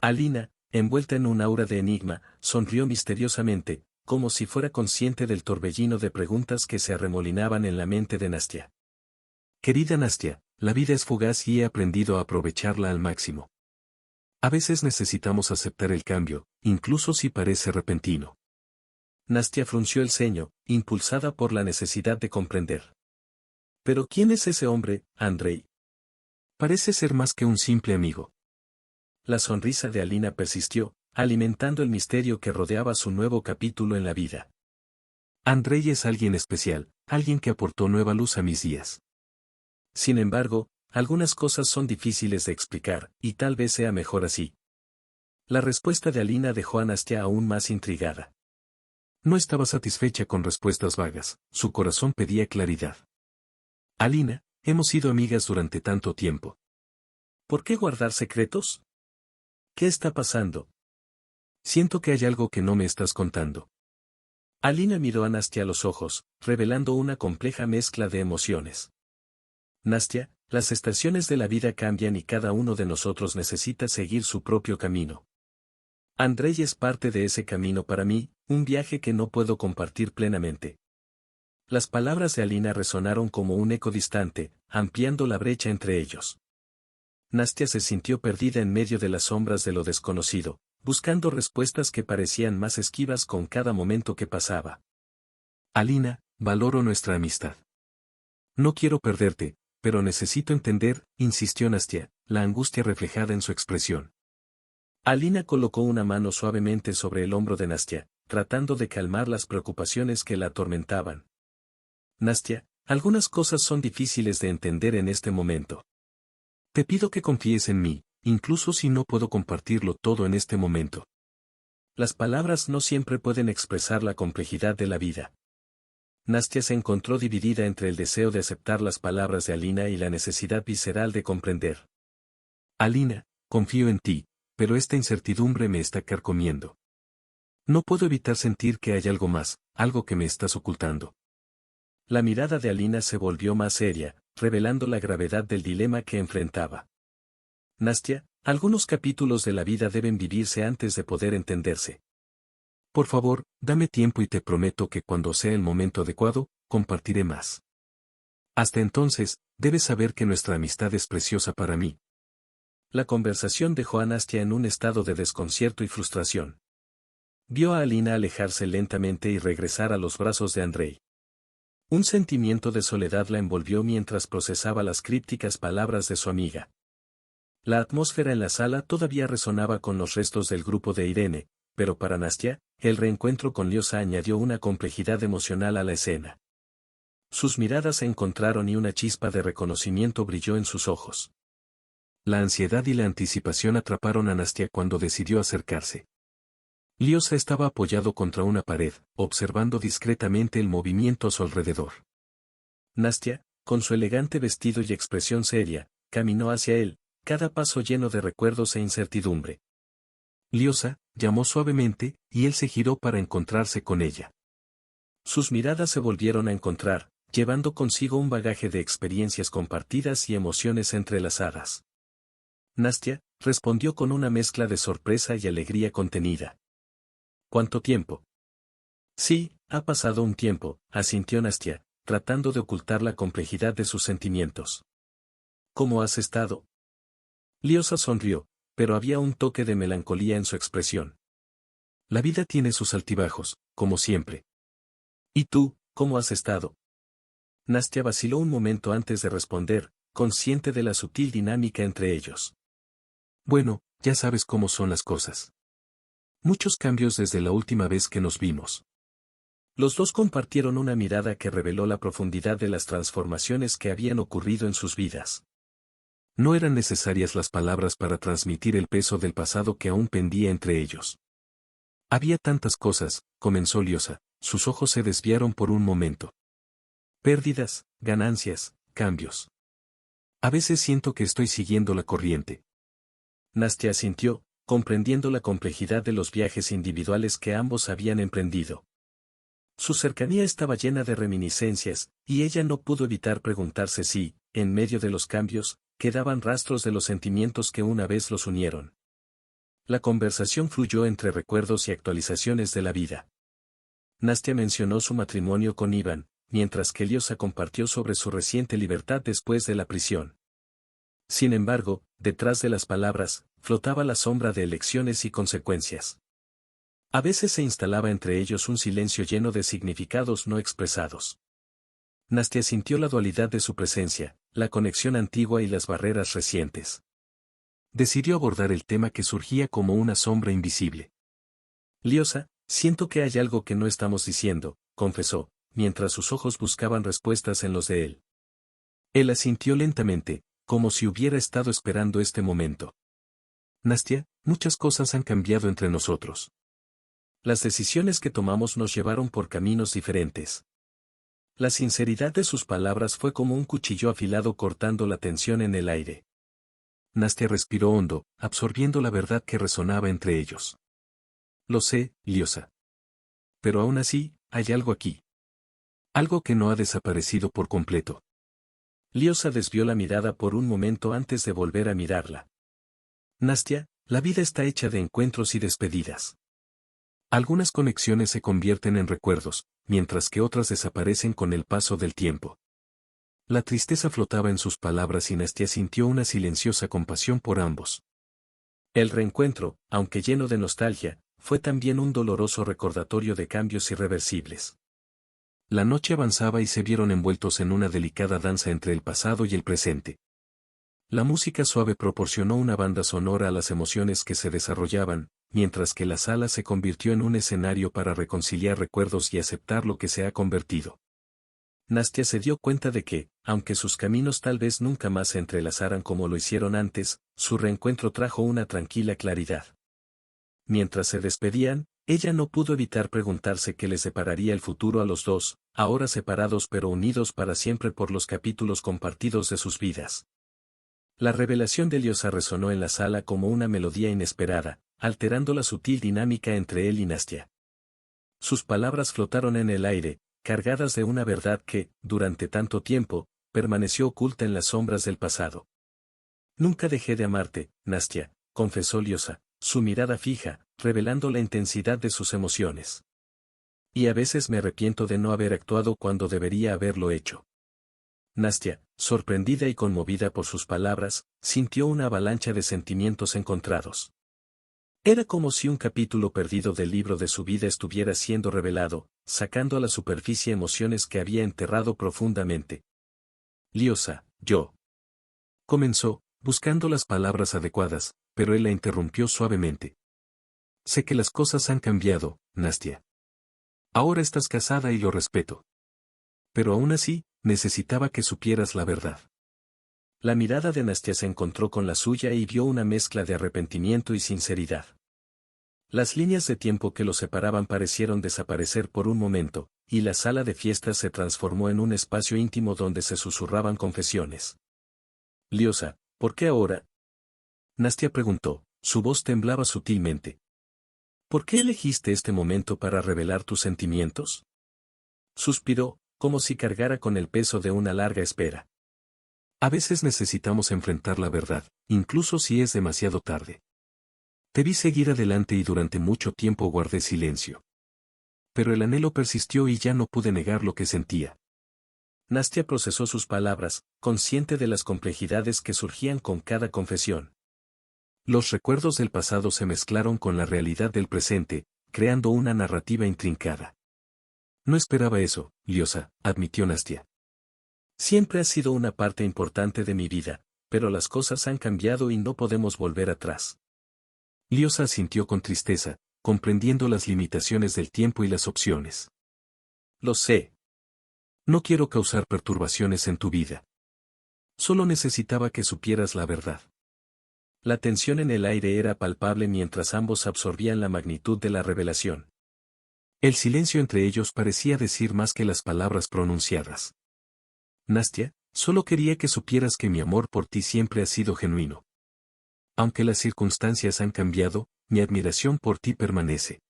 Alina, envuelta en un aura de enigma, sonrió misteriosamente, como si fuera consciente del torbellino de preguntas que se arremolinaban en la mente de Nastia. Querida Nastia, la vida es fugaz y he aprendido a aprovecharla al máximo. A veces necesitamos aceptar el cambio, incluso si parece repentino. Nastia frunció el ceño, impulsada por la necesidad de comprender. ¿Pero quién es ese hombre, Andrei? Parece ser más que un simple amigo. La sonrisa de Alina persistió, alimentando el misterio que rodeaba su nuevo capítulo en la vida. Andrei es alguien especial, alguien que aportó nueva luz a mis días. Sin embargo, algunas cosas son difíciles de explicar, y tal vez sea mejor así. La respuesta de Alina dejó a Nastia aún más intrigada. No estaba satisfecha con respuestas vagas, su corazón pedía claridad. Alina, hemos sido amigas durante tanto tiempo. ¿Por qué guardar secretos? ¿Qué está pasando? Siento que hay algo que no me estás contando. Alina miró a Nastia a los ojos, revelando una compleja mezcla de emociones. Nastia, las estaciones de la vida cambian y cada uno de nosotros necesita seguir su propio camino. Andrei es parte de ese camino para mí, un viaje que no puedo compartir plenamente. Las palabras de Alina resonaron como un eco distante, ampliando la brecha entre ellos. Nastia se sintió perdida en medio de las sombras de lo desconocido, buscando respuestas que parecían más esquivas con cada momento que pasaba. Alina, valoro nuestra amistad. No quiero perderte, pero necesito entender, insistió Nastia, la angustia reflejada en su expresión. Alina colocó una mano suavemente sobre el hombro de Nastia, tratando de calmar las preocupaciones que la atormentaban. Nastia, algunas cosas son difíciles de entender en este momento. Te pido que confíes en mí, incluso si no puedo compartirlo todo en este momento. Las palabras no siempre pueden expresar la complejidad de la vida. Nastia se encontró dividida entre el deseo de aceptar las palabras de Alina y la necesidad visceral de comprender. Alina, confío en ti, pero esta incertidumbre me está carcomiendo. No puedo evitar sentir que hay algo más, algo que me estás ocultando. La mirada de Alina se volvió más seria, revelando la gravedad del dilema que enfrentaba. Nastia, algunos capítulos de la vida deben vivirse antes de poder entenderse. Por favor, dame tiempo y te prometo que cuando sea el momento adecuado, compartiré más. Hasta entonces, debes saber que nuestra amistad es preciosa para mí. La conversación dejó a Nastia en un estado de desconcierto y frustración. Vio a Alina alejarse lentamente y regresar a los brazos de Andrei. Un sentimiento de soledad la envolvió mientras procesaba las crípticas palabras de su amiga. La atmósfera en la sala todavía resonaba con los restos del grupo de Irene, pero para Nastia, el reencuentro con Liosa añadió una complejidad emocional a la escena. Sus miradas se encontraron y una chispa de reconocimiento brilló en sus ojos. La ansiedad y la anticipación atraparon a Nastia cuando decidió acercarse. Liosa estaba apoyado contra una pared, observando discretamente el movimiento a su alrededor. Nastia, con su elegante vestido y expresión seria, caminó hacia él, cada paso lleno de recuerdos e incertidumbre. Liosa, llamó suavemente, y él se giró para encontrarse con ella. Sus miradas se volvieron a encontrar, llevando consigo un bagaje de experiencias compartidas y emociones entrelazadas. Nastia, respondió con una mezcla de sorpresa y alegría contenida. ¿Cuánto tiempo? Sí, ha pasado un tiempo, asintió Nastia, tratando de ocultar la complejidad de sus sentimientos. ¿Cómo has estado? Liosa sonrió, pero había un toque de melancolía en su expresión. La vida tiene sus altibajos, como siempre. ¿Y tú, cómo has estado? Nastia vaciló un momento antes de responder, consciente de la sutil dinámica entre ellos. Bueno, ya sabes cómo son las cosas. Muchos cambios desde la última vez que nos vimos. Los dos compartieron una mirada que reveló la profundidad de las transformaciones que habían ocurrido en sus vidas. No eran necesarias las palabras para transmitir el peso del pasado que aún pendía entre ellos. Había tantas cosas, comenzó Liosa, sus ojos se desviaron por un momento. Pérdidas, ganancias, cambios. A veces siento que estoy siguiendo la corriente. Nastia asintió, comprendiendo la complejidad de los viajes individuales que ambos habían emprendido. Su cercanía estaba llena de reminiscencias, y ella no pudo evitar preguntarse si, en medio de los cambios, quedaban rastros de los sentimientos que una vez los unieron. La conversación fluyó entre recuerdos y actualizaciones de la vida. Nastia mencionó su matrimonio con Iván, mientras que Liosa compartió sobre su reciente libertad después de la prisión. Sin embargo, detrás de las palabras, flotaba la sombra de elecciones y consecuencias. A veces se instalaba entre ellos un silencio lleno de significados no expresados. Nastia sintió la dualidad de su presencia, la conexión antigua y las barreras recientes. Decidió abordar el tema que surgía como una sombra invisible. Liosa, siento que hay algo que no estamos diciendo, confesó, mientras sus ojos buscaban respuestas en los de él. Él asintió lentamente, como si hubiera estado esperando este momento. Nastia, muchas cosas han cambiado entre nosotros. Las decisiones que tomamos nos llevaron por caminos diferentes. La sinceridad de sus palabras fue como un cuchillo afilado cortando la tensión en el aire. Nastia respiró hondo, absorbiendo la verdad que resonaba entre ellos. Lo sé, Liosa. Pero aún así, hay algo aquí. Algo que no ha desaparecido por completo. Liosa desvió la mirada por un momento antes de volver a mirarla. Nastia, la vida está hecha de encuentros y despedidas. Algunas conexiones se convierten en recuerdos, mientras que otras desaparecen con el paso del tiempo. La tristeza flotaba en sus palabras y Nastia sintió una silenciosa compasión por ambos. El reencuentro, aunque lleno de nostalgia, fue también un doloroso recordatorio de cambios irreversibles. La noche avanzaba y se vieron envueltos en una delicada danza entre el pasado y el presente. La música suave proporcionó una banda sonora a las emociones que se desarrollaban, mientras que la sala se convirtió en un escenario para reconciliar recuerdos y aceptar lo que se ha convertido. Nastia se dio cuenta de que, aunque sus caminos tal vez nunca más se entrelazaran como lo hicieron antes, su reencuentro trajo una tranquila claridad. Mientras se despedían, ella no pudo evitar preguntarse qué les separaría el futuro a los dos, ahora separados pero unidos para siempre por los capítulos compartidos de sus vidas. La revelación de Liosa resonó en la sala como una melodía inesperada, alterando la sutil dinámica entre él y Nastia. Sus palabras flotaron en el aire, cargadas de una verdad que, durante tanto tiempo, permaneció oculta en las sombras del pasado. Nunca dejé de amarte, Nastia, confesó Liosa, su mirada fija, revelando la intensidad de sus emociones. Y a veces me arrepiento de no haber actuado cuando debería haberlo hecho. Nastia, sorprendida y conmovida por sus palabras, sintió una avalancha de sentimientos encontrados. Era como si un capítulo perdido del libro de su vida estuviera siendo revelado, sacando a la superficie emociones que había enterrado profundamente. Liosa, yo. Comenzó, buscando las palabras adecuadas, pero él la interrumpió suavemente. Sé que las cosas han cambiado, Nastia. Ahora estás casada y lo respeto. Pero aún así, necesitaba que supieras la verdad. La mirada de Nastia se encontró con la suya y vio una mezcla de arrepentimiento y sinceridad. Las líneas de tiempo que los separaban parecieron desaparecer por un momento, y la sala de fiestas se transformó en un espacio íntimo donde se susurraban confesiones. Liosa, ¿por qué ahora? Nastia preguntó, su voz temblaba sutilmente. ¿Por qué elegiste este momento para revelar tus sentimientos? Suspiró, como si cargara con el peso de una larga espera. A veces necesitamos enfrentar la verdad, incluso si es demasiado tarde. Te vi seguir adelante y durante mucho tiempo guardé silencio. Pero el anhelo persistió y ya no pude negar lo que sentía. Nastia procesó sus palabras, consciente de las complejidades que surgían con cada confesión. Los recuerdos del pasado se mezclaron con la realidad del presente, creando una narrativa intrincada. No esperaba eso, Liosa, admitió Nastia. Siempre has sido una parte importante de mi vida, pero las cosas han cambiado y no podemos volver atrás. Liosa asintió con tristeza, comprendiendo las limitaciones del tiempo y las opciones. Lo sé. No quiero causar perturbaciones en tu vida. Solo necesitaba que supieras la verdad. La tensión en el aire era palpable mientras ambos absorbían la magnitud de la revelación. El silencio entre ellos parecía decir más que las palabras pronunciadas. Nastia, solo quería que supieras que mi amor por ti siempre ha sido genuino. Aunque las circunstancias han cambiado, mi admiración por ti permanece.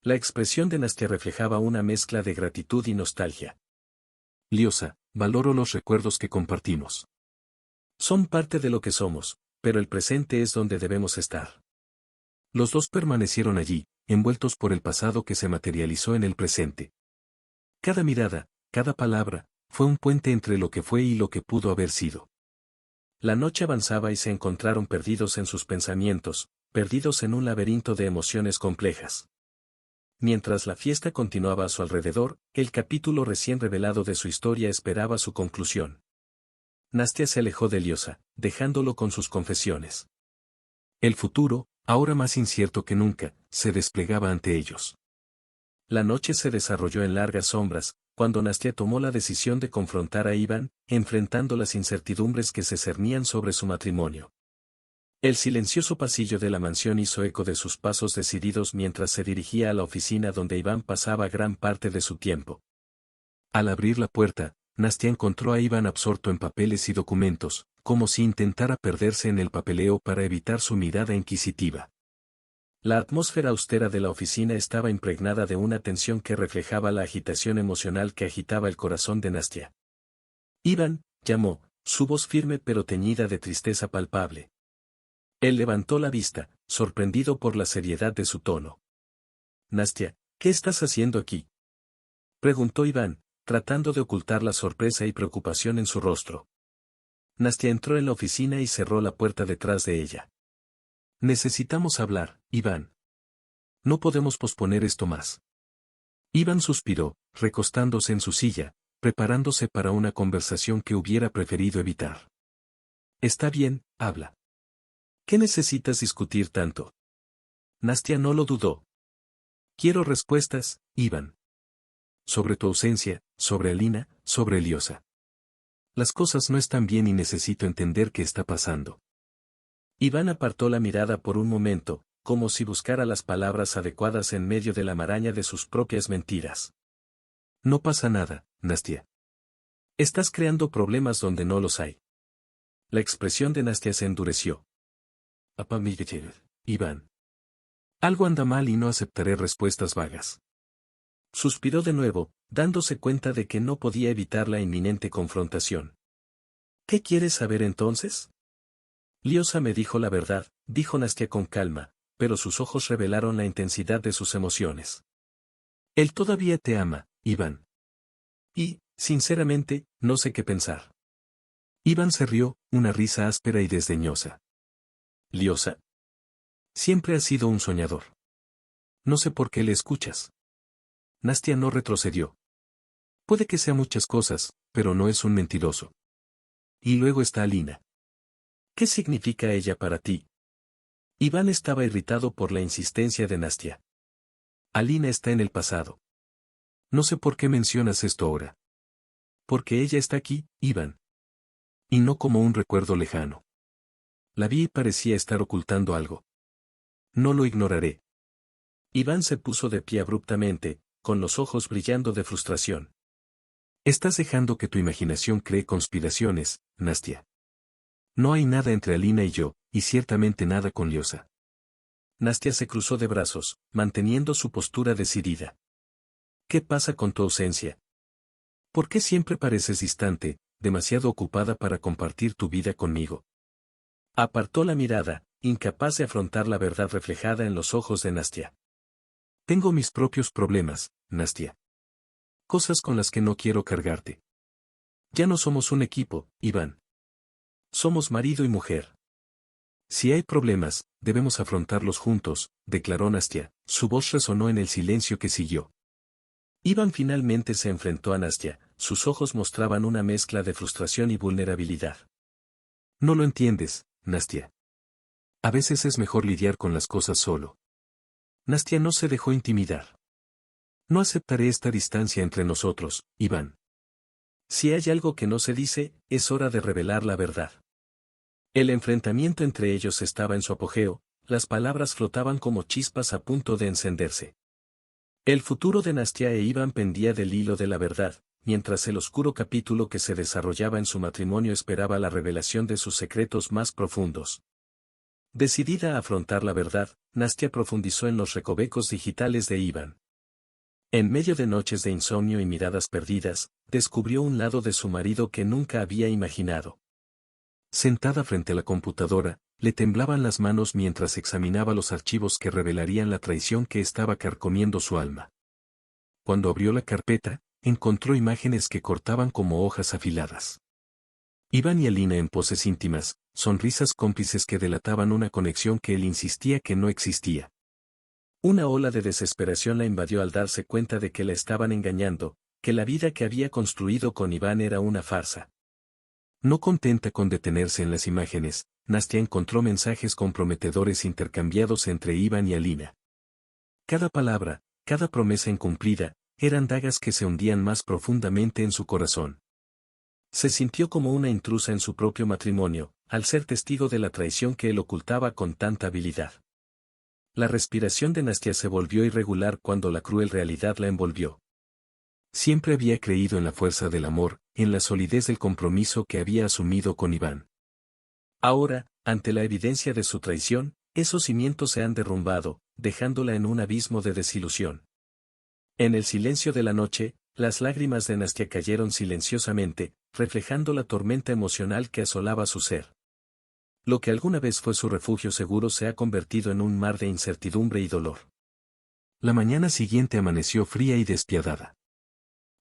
La expresión de Nastia reflejaba una mezcla de gratitud y nostalgia. Liosa, valoro los recuerdos que compartimos. Son parte de lo que somos, pero el presente es donde debemos estar. Los dos permanecieron allí, envueltos por el pasado que se materializó en el presente. Cada mirada, cada palabra, fue un puente entre lo que fue y lo que pudo haber sido. La noche avanzaba y se encontraron perdidos en sus pensamientos, perdidos en un laberinto de emociones complejas. Mientras la fiesta continuaba a su alrededor, el capítulo recién revelado de su historia esperaba su conclusión. Nastia se alejó de Liosa, dejándolo con sus confesiones. El futuro, ahora más incierto que nunca, se desplegaba ante ellos. La noche se desarrolló en largas sombras, cuando Nastia tomó la decisión de confrontar a Iván, enfrentando las incertidumbres que se cernían sobre su matrimonio. El silencioso pasillo de la mansión hizo eco de sus pasos decididos mientras se dirigía a la oficina donde Iván pasaba gran parte de su tiempo. Al abrir la puerta, Nastia encontró a Iván absorto en papeles y documentos, como si intentara perderse en el papeleo para evitar su mirada inquisitiva. La atmósfera austera de la oficina estaba impregnada de una tensión que reflejaba la agitación emocional que agitaba el corazón de Nastia. Iván, llamó, su voz firme pero teñida de tristeza palpable. Él levantó la vista, sorprendido por la seriedad de su tono. Nastia, ¿qué estás haciendo aquí? Preguntó Iván, tratando de ocultar la sorpresa y preocupación en su rostro. Nastia entró en la oficina y cerró la puerta detrás de ella. Necesitamos hablar, Iván. No podemos posponer esto más. Iván suspiró, recostándose en su silla, preparándose para una conversación que hubiera preferido evitar. Está bien, habla. ¿Qué necesitas discutir tanto? Nastia no lo dudó. Quiero respuestas, Iván. Sobre tu ausencia, sobre Alina, sobre Eliosa. Las cosas no están bien y necesito entender qué está pasando. Iván apartó la mirada por un momento, como si buscara las palabras adecuadas en medio de la maraña de sus propias mentiras. No pasa nada, Nastia. Estás creando problemas donde no los hay. La expresión de Nastia se endureció. Iván. Algo anda mal y no aceptaré respuestas vagas. Suspiró de nuevo, dándose cuenta de que no podía evitar la inminente confrontación. ¿Qué quieres saber entonces? Liosa me dijo la verdad, dijo Nastia con calma, pero sus ojos revelaron la intensidad de sus emociones. Él todavía te ama, Iván. Y, sinceramente, no sé qué pensar. Iván se rió, una risa áspera y desdeñosa. Liosa. Siempre has sido un soñador. No sé por qué le escuchas. Nastia no retrocedió. Puede que sea muchas cosas, pero no es un mentiroso. Y luego está Alina. ¿Qué significa ella para ti? Iván estaba irritado por la insistencia de Nastia. Alina está en el pasado. No sé por qué mencionas esto ahora. Porque ella está aquí, Iván. Y no como un recuerdo lejano. La vi y parecía estar ocultando algo. No lo ignoraré. Iván se puso de pie abruptamente, con los ojos brillando de frustración. Estás dejando que tu imaginación cree conspiraciones, Nastia. No hay nada entre Alina y yo, y ciertamente nada con Liosa. Nastia se cruzó de brazos, manteniendo su postura decidida. ¿Qué pasa con tu ausencia? ¿Por qué siempre pareces distante, demasiado ocupada para compartir tu vida conmigo? Apartó la mirada, incapaz de afrontar la verdad reflejada en los ojos de Nastia. Tengo mis propios problemas, Nastia. Cosas con las que no quiero cargarte. Ya no somos un equipo, Iván. Somos marido y mujer. Si hay problemas, debemos afrontarlos juntos, declaró Nastia. Su voz resonó en el silencio que siguió. Iván finalmente se enfrentó a Nastia, sus ojos mostraban una mezcla de frustración y vulnerabilidad. No lo entiendes, Nastia. A veces es mejor lidiar con las cosas solo. Nastia no se dejó intimidar. No aceptaré esta distancia entre nosotros, Iván. Si hay algo que no se dice, es hora de revelar la verdad. El enfrentamiento entre ellos estaba en su apogeo, las palabras flotaban como chispas a punto de encenderse. El futuro de Nastia e Iván pendía del hilo de la verdad, mientras el oscuro capítulo que se desarrollaba en su matrimonio esperaba la revelación de sus secretos más profundos. Decidida a afrontar la verdad, Nastia profundizó en los recovecos digitales de Iván. En medio de noches de insomnio y miradas perdidas, descubrió un lado de su marido que nunca había imaginado. Sentada frente a la computadora, le temblaban las manos mientras examinaba los archivos que revelarían la traición que estaba carcomiendo su alma. Cuando abrió la carpeta, encontró imágenes que cortaban como hojas afiladas. Iván y Alina en poses íntimas, sonrisas cómplices que delataban una conexión que él insistía que no existía. Una ola de desesperación la invadió al darse cuenta de que la estaban engañando, que la vida que había construido con Iván era una farsa. No contenta con detenerse en las imágenes, Nastia encontró mensajes comprometedores intercambiados entre Iván y Alina. Cada palabra, cada promesa incumplida, eran dagas que se hundían más profundamente en su corazón. Se sintió como una intrusa en su propio matrimonio, al ser testigo de la traición que él ocultaba con tanta habilidad. La respiración de Nastia se volvió irregular cuando la cruel realidad la envolvió. Siempre había creído en la fuerza del amor, en la solidez del compromiso que había asumido con Iván. Ahora, ante la evidencia de su traición, esos cimientos se han derrumbado, dejándola en un abismo de desilusión. En el silencio de la noche, las lágrimas de Nastia cayeron silenciosamente, reflejando la tormenta emocional que asolaba su ser. Lo que alguna vez fue su refugio seguro se ha convertido en un mar de incertidumbre y dolor. La mañana siguiente amaneció fría y despiadada.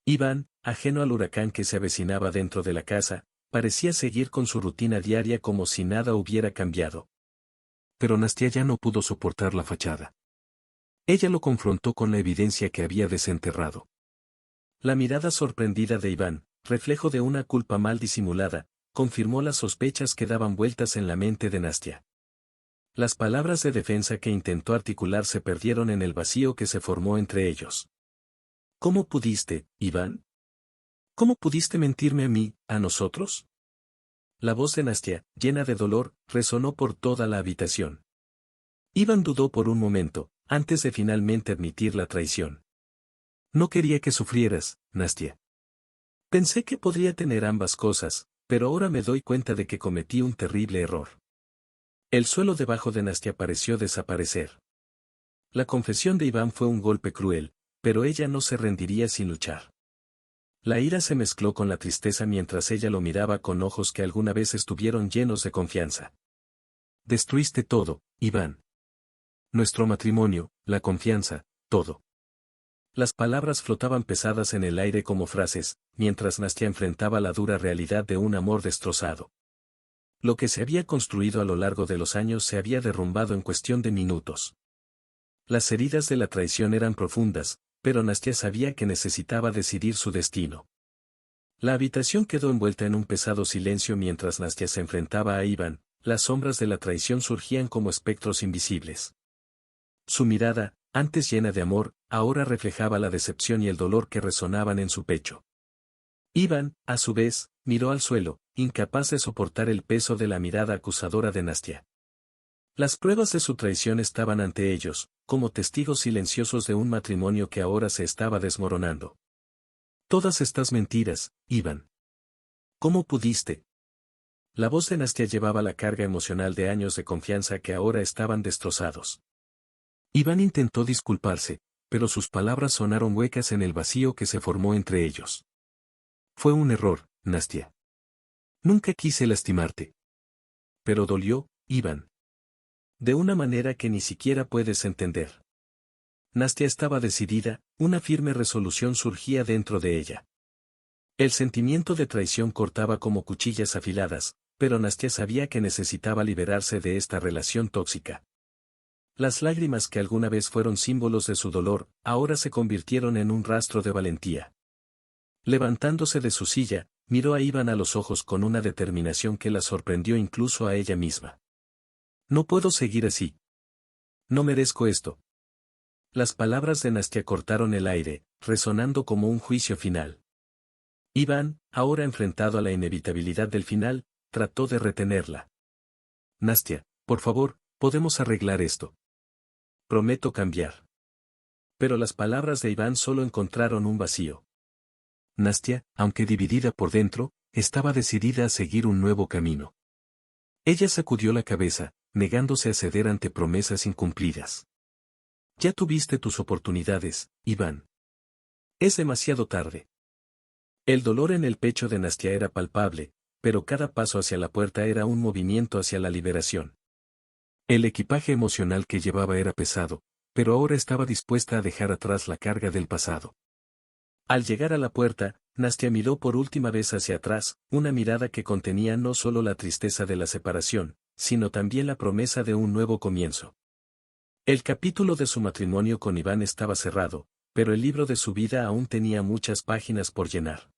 Iván, ajeno al huracán que se avecinaba dentro de la casa, parecía seguir con su rutina diaria como si nada hubiera cambiado. pero Nastia ya no pudo soportar la fachada. Ella lo confrontó con la evidencia que había desenterrado. La mirada sorprendida de Iván, reflejo de una culpa mal disimulada, confirmó las sospechas que daban vueltas en la mente de Nastia. Las palabras de defensa que intentó articular se perdieron en el vacío que se formó entre ellos. ¿Cómo pudiste, Iván? ¿Cómo pudiste mentirme a mí, a nosotros? La voz de Nastia, llena de dolor, resonó por toda la habitación. Iván dudó por un momento, antes de finalmente admitir la traición. No quería que sufrieras, Nastia. Pensé que podría tener ambas cosas, pero ahora me doy cuenta de que cometí un terrible error. El suelo debajo de Nastia pareció desaparecer. La confesión de Iván fue un golpe cruel, pero ella no se rendiría sin luchar. La ira se mezcló con la tristeza mientras ella lo miraba con ojos que alguna vez estuvieron llenos de confianza. Destruiste todo, Iván. Nuestro matrimonio, la confianza, todo. Las palabras flotaban pesadas en el aire como frases, mientras Nastia enfrentaba la dura realidad de un amor destrozado. Lo que se había construido a lo largo de los años se había derrumbado en cuestión de minutos. Las heridas de la traición eran profundas, pero Nastia sabía que necesitaba decidir su destino. La habitación quedó envuelta en un pesado silencio mientras Nastia se enfrentaba a Iván, las sombras de la traición surgían como espectros invisibles. Su mirada, antes llena de amor, ahora reflejaba la decepción y el dolor que resonaban en su pecho. Iván, a su vez, miró al suelo, incapaz de soportar el peso de la mirada acusadora de Nastia. Las pruebas de su traición estaban ante ellos, como testigos silenciosos de un matrimonio que ahora se estaba desmoronando. Todas estas mentiras, Iván. ¿Cómo pudiste? La voz de Nastia llevaba la carga emocional de años de confianza que ahora estaban destrozados. Iván intentó disculparse, pero sus palabras sonaron huecas en el vacío que se formó entre ellos. Fue un error, Nastia. Nunca quise lastimarte. Pero dolió, Iván. De una manera que ni siquiera puedes entender. Nastia estaba decidida, una firme resolución surgía dentro de ella. El sentimiento de traición cortaba como cuchillas afiladas, pero Nastia sabía que necesitaba liberarse de esta relación tóxica. Las lágrimas que alguna vez fueron símbolos de su dolor, ahora se convirtieron en un rastro de valentía. Levantándose de su silla, miró a Iván a los ojos con una determinación que la sorprendió incluso a ella misma. No puedo seguir así. No merezco esto. Las palabras de Nastia cortaron el aire, resonando como un juicio final. Iván, ahora enfrentado a la inevitabilidad del final, trató de retenerla. Nastia, por favor, podemos arreglar esto. Prometo cambiar. Pero las palabras de Iván solo encontraron un vacío. Nastia, aunque dividida por dentro, estaba decidida a seguir un nuevo camino. Ella sacudió la cabeza, negándose a ceder ante promesas incumplidas. Ya tuviste tus oportunidades, Iván. Es demasiado tarde. El dolor en el pecho de Nastia era palpable, pero cada paso hacia la puerta era un movimiento hacia la liberación. El equipaje emocional que llevaba era pesado, pero ahora estaba dispuesta a dejar atrás la carga del pasado. Al llegar a la puerta, Nastia miró por última vez hacia atrás, una mirada que contenía no solo la tristeza de la separación, sino también la promesa de un nuevo comienzo. El capítulo de su matrimonio con Iván estaba cerrado, pero el libro de su vida aún tenía muchas páginas por llenar.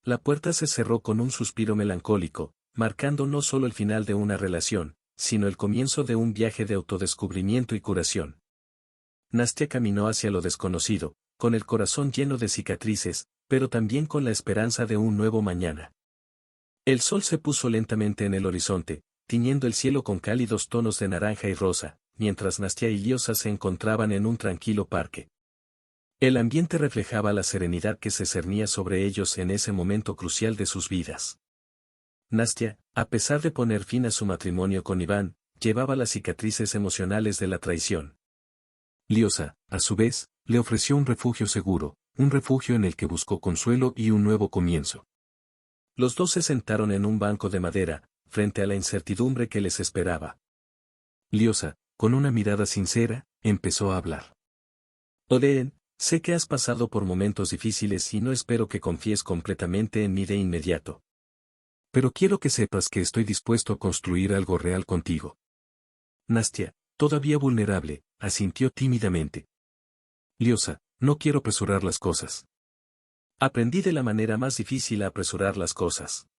La puerta se cerró con un suspiro melancólico, marcando no solo el final de una relación, sino el comienzo de un viaje de autodescubrimiento y curación. Nastia caminó hacia lo desconocido, con el corazón lleno de cicatrices, pero también con la esperanza de un nuevo mañana. El sol se puso lentamente en el horizonte, tiñendo el cielo con cálidos tonos de naranja y rosa, mientras Nastia y Liosa se encontraban en un tranquilo parque. El ambiente reflejaba la serenidad que se cernía sobre ellos en ese momento crucial de sus vidas. Nastia, a pesar de poner fin a su matrimonio con Iván, llevaba las cicatrices emocionales de la traición. Liosa, a su vez, le ofreció un refugio seguro, un refugio en el que buscó consuelo y un nuevo comienzo. Los dos se sentaron en un banco de madera, frente a la incertidumbre que les esperaba. Liosa, con una mirada sincera, empezó a hablar. Odeen, sé que has pasado por momentos difíciles y no espero que confíes completamente en mí de inmediato. Pero quiero que sepas que estoy dispuesto a construir algo real contigo. Nastia, todavía vulnerable, asintió tímidamente. Liosa, no quiero apresurar las cosas. Aprendí de la manera más difícil a apresurar las cosas.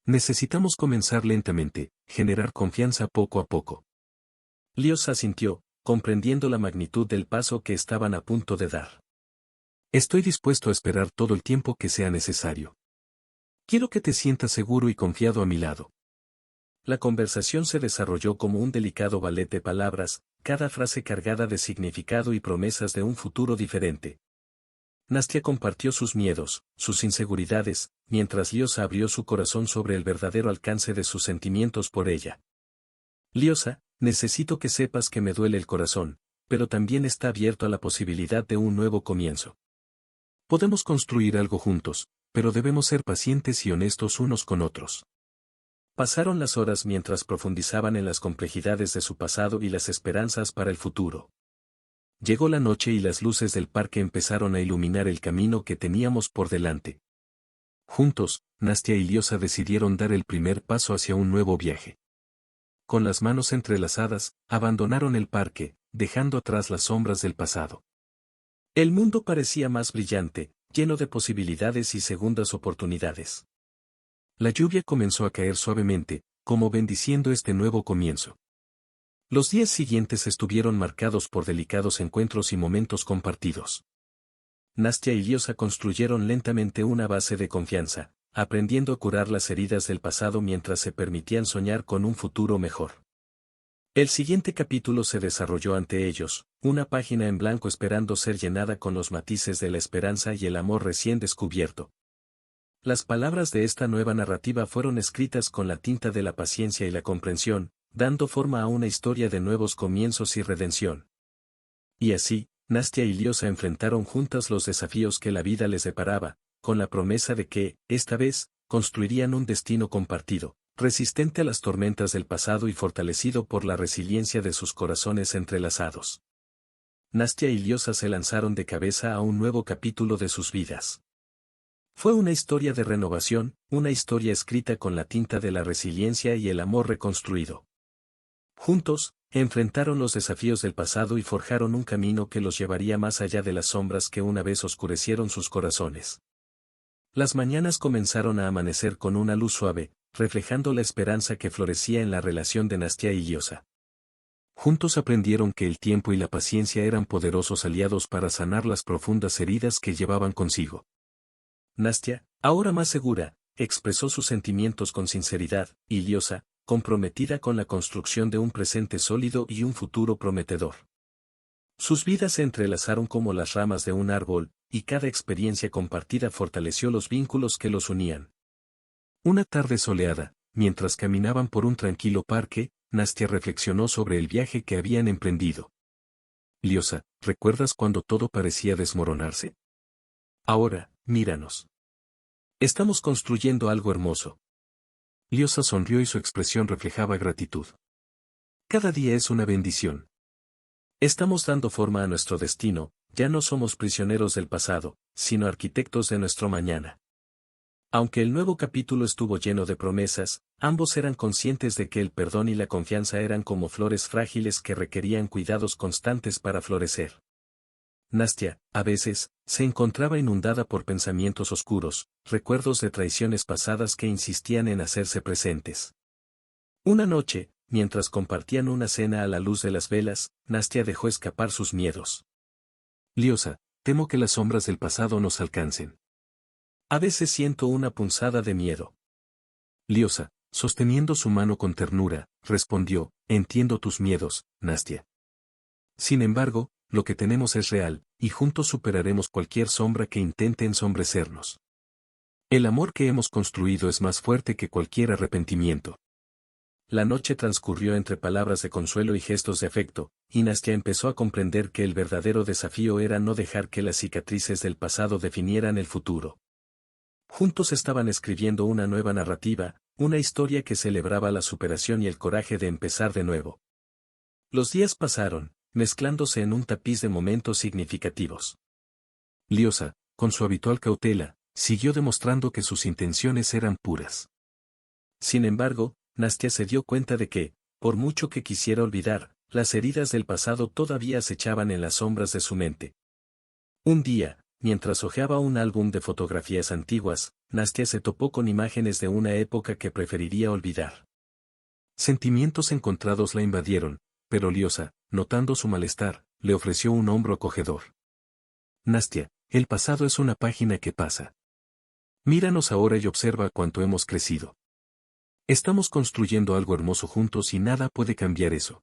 Necesitamos comenzar lentamente, generar confianza poco a poco. Liosa asintió, comprendiendo la magnitud del paso que estaban a punto de dar. Estoy dispuesto a esperar todo el tiempo que sea necesario. Quiero que te sientas seguro y confiado a mi lado. La conversación se desarrolló como un delicado ballet de palabras, cada frase cargada de significado y promesas de un futuro diferente. Nastia compartió sus miedos, sus inseguridades, mientras Liosa abrió su corazón sobre el verdadero alcance de sus sentimientos por ella. Liosa, necesito que sepas que me duele el corazón, pero también está abierto a la posibilidad de un nuevo comienzo. Podemos construir algo juntos, pero debemos ser pacientes y honestos unos con otros. Pasaron las horas mientras profundizaban en las complejidades de su pasado y las esperanzas para el futuro. Llegó la noche y las luces del parque empezaron a iluminar el camino que teníamos por delante. Juntos, Nastia y Liosa decidieron dar el primer paso hacia un nuevo viaje. Con las manos entrelazadas, abandonaron el parque, dejando atrás las sombras del pasado. El mundo parecía más brillante, lleno de posibilidades y segundas oportunidades. La lluvia comenzó a caer suavemente, como bendiciendo este nuevo comienzo. Los días siguientes estuvieron marcados por delicados encuentros y momentos compartidos. Nastia y Liosa construyeron lentamente una base de confianza, aprendiendo a curar las heridas del pasado mientras se permitían soñar con un futuro mejor. El siguiente capítulo se desarrolló ante ellos, una página en blanco esperando ser llenada con los matices de la esperanza y el amor recién descubierto. Las palabras de esta nueva narrativa fueron escritas con la tinta de la paciencia y la comprensión, dando forma a una historia de nuevos comienzos y redención. Y así, Nastia y Liosa enfrentaron juntas los desafíos que la vida les deparaba, con la promesa de que, esta vez, construirían un destino compartido, resistente a las tormentas del pasado y fortalecido por la resiliencia de sus corazones entrelazados. Nastia y Liosa se lanzaron de cabeza a un nuevo capítulo de sus vidas. Fue una historia de renovación, una historia escrita con la tinta de la resiliencia y el amor reconstruido. Juntos, enfrentaron los desafíos del pasado y forjaron un camino que los llevaría más allá de las sombras que una vez oscurecieron sus corazones. Las mañanas comenzaron a amanecer con una luz suave, reflejando la esperanza que florecía en la relación de Nastia y Liosa. Juntos aprendieron que el tiempo y la paciencia eran poderosos aliados para sanar las profundas heridas que llevaban consigo. Nastia, ahora más segura, expresó sus sentimientos con sinceridad, y Liosa, comprometida con la construcción de un presente sólido y un futuro prometedor. Sus vidas se entrelazaron como las ramas de un árbol, y cada experiencia compartida fortaleció los vínculos que los unían. Una tarde soleada, mientras caminaban por un tranquilo parque, Nastia reflexionó sobre el viaje que habían emprendido. Liosa, ¿recuerdas cuando todo parecía desmoronarse? Ahora, míranos. Estamos construyendo algo hermoso. Liosa sonrió y su expresión reflejaba gratitud. Cada día es una bendición. Estamos dando forma a nuestro destino, ya no somos prisioneros del pasado, sino arquitectos de nuestro mañana. Aunque el nuevo capítulo estuvo lleno de promesas, ambos eran conscientes de que el perdón y la confianza eran como flores frágiles que requerían cuidados constantes para florecer. Nastia, a veces, se encontraba inundada por pensamientos oscuros, recuerdos de traiciones pasadas que insistían en hacerse presentes. Una noche, mientras compartían una cena a la luz de las velas, Nastia dejó escapar sus miedos. Liosa, temo que las sombras del pasado nos alcancen. A veces siento una punzada de miedo. Liosa, sosteniendo su mano con ternura, respondió, entiendo tus miedos, Nastia. Sin embargo, lo que tenemos es real, y juntos superaremos cualquier sombra que intente ensombrecernos. El amor que hemos construido es más fuerte que cualquier arrepentimiento. La noche transcurrió entre palabras de consuelo y gestos de afecto, y Nastia empezó a comprender que el verdadero desafío era no dejar que las cicatrices del pasado definieran el futuro. Juntos estaban escribiendo una nueva narrativa, una historia que celebraba la superación y el coraje de empezar de nuevo. Los días pasaron, mezclándose en un tapiz de momentos significativos. Liosa, con su habitual cautela, siguió demostrando que sus intenciones eran puras. Sin embargo, Nastia se dio cuenta de que, Por mucho que quisiera olvidar, las heridas del pasado todavía acechaban en las sombras de su mente. Un día, mientras hojeaba un álbum de fotografías antiguas, Nastia se topó con imágenes de una época que preferiría olvidar. Sentimientos encontrados la invadieron, pero Liosa, notando su malestar, le ofreció un hombro acogedor. Nastia, el pasado es una página que pasa. Míranos ahora y observa cuánto hemos crecido. Estamos construyendo algo hermoso juntos y nada puede cambiar eso.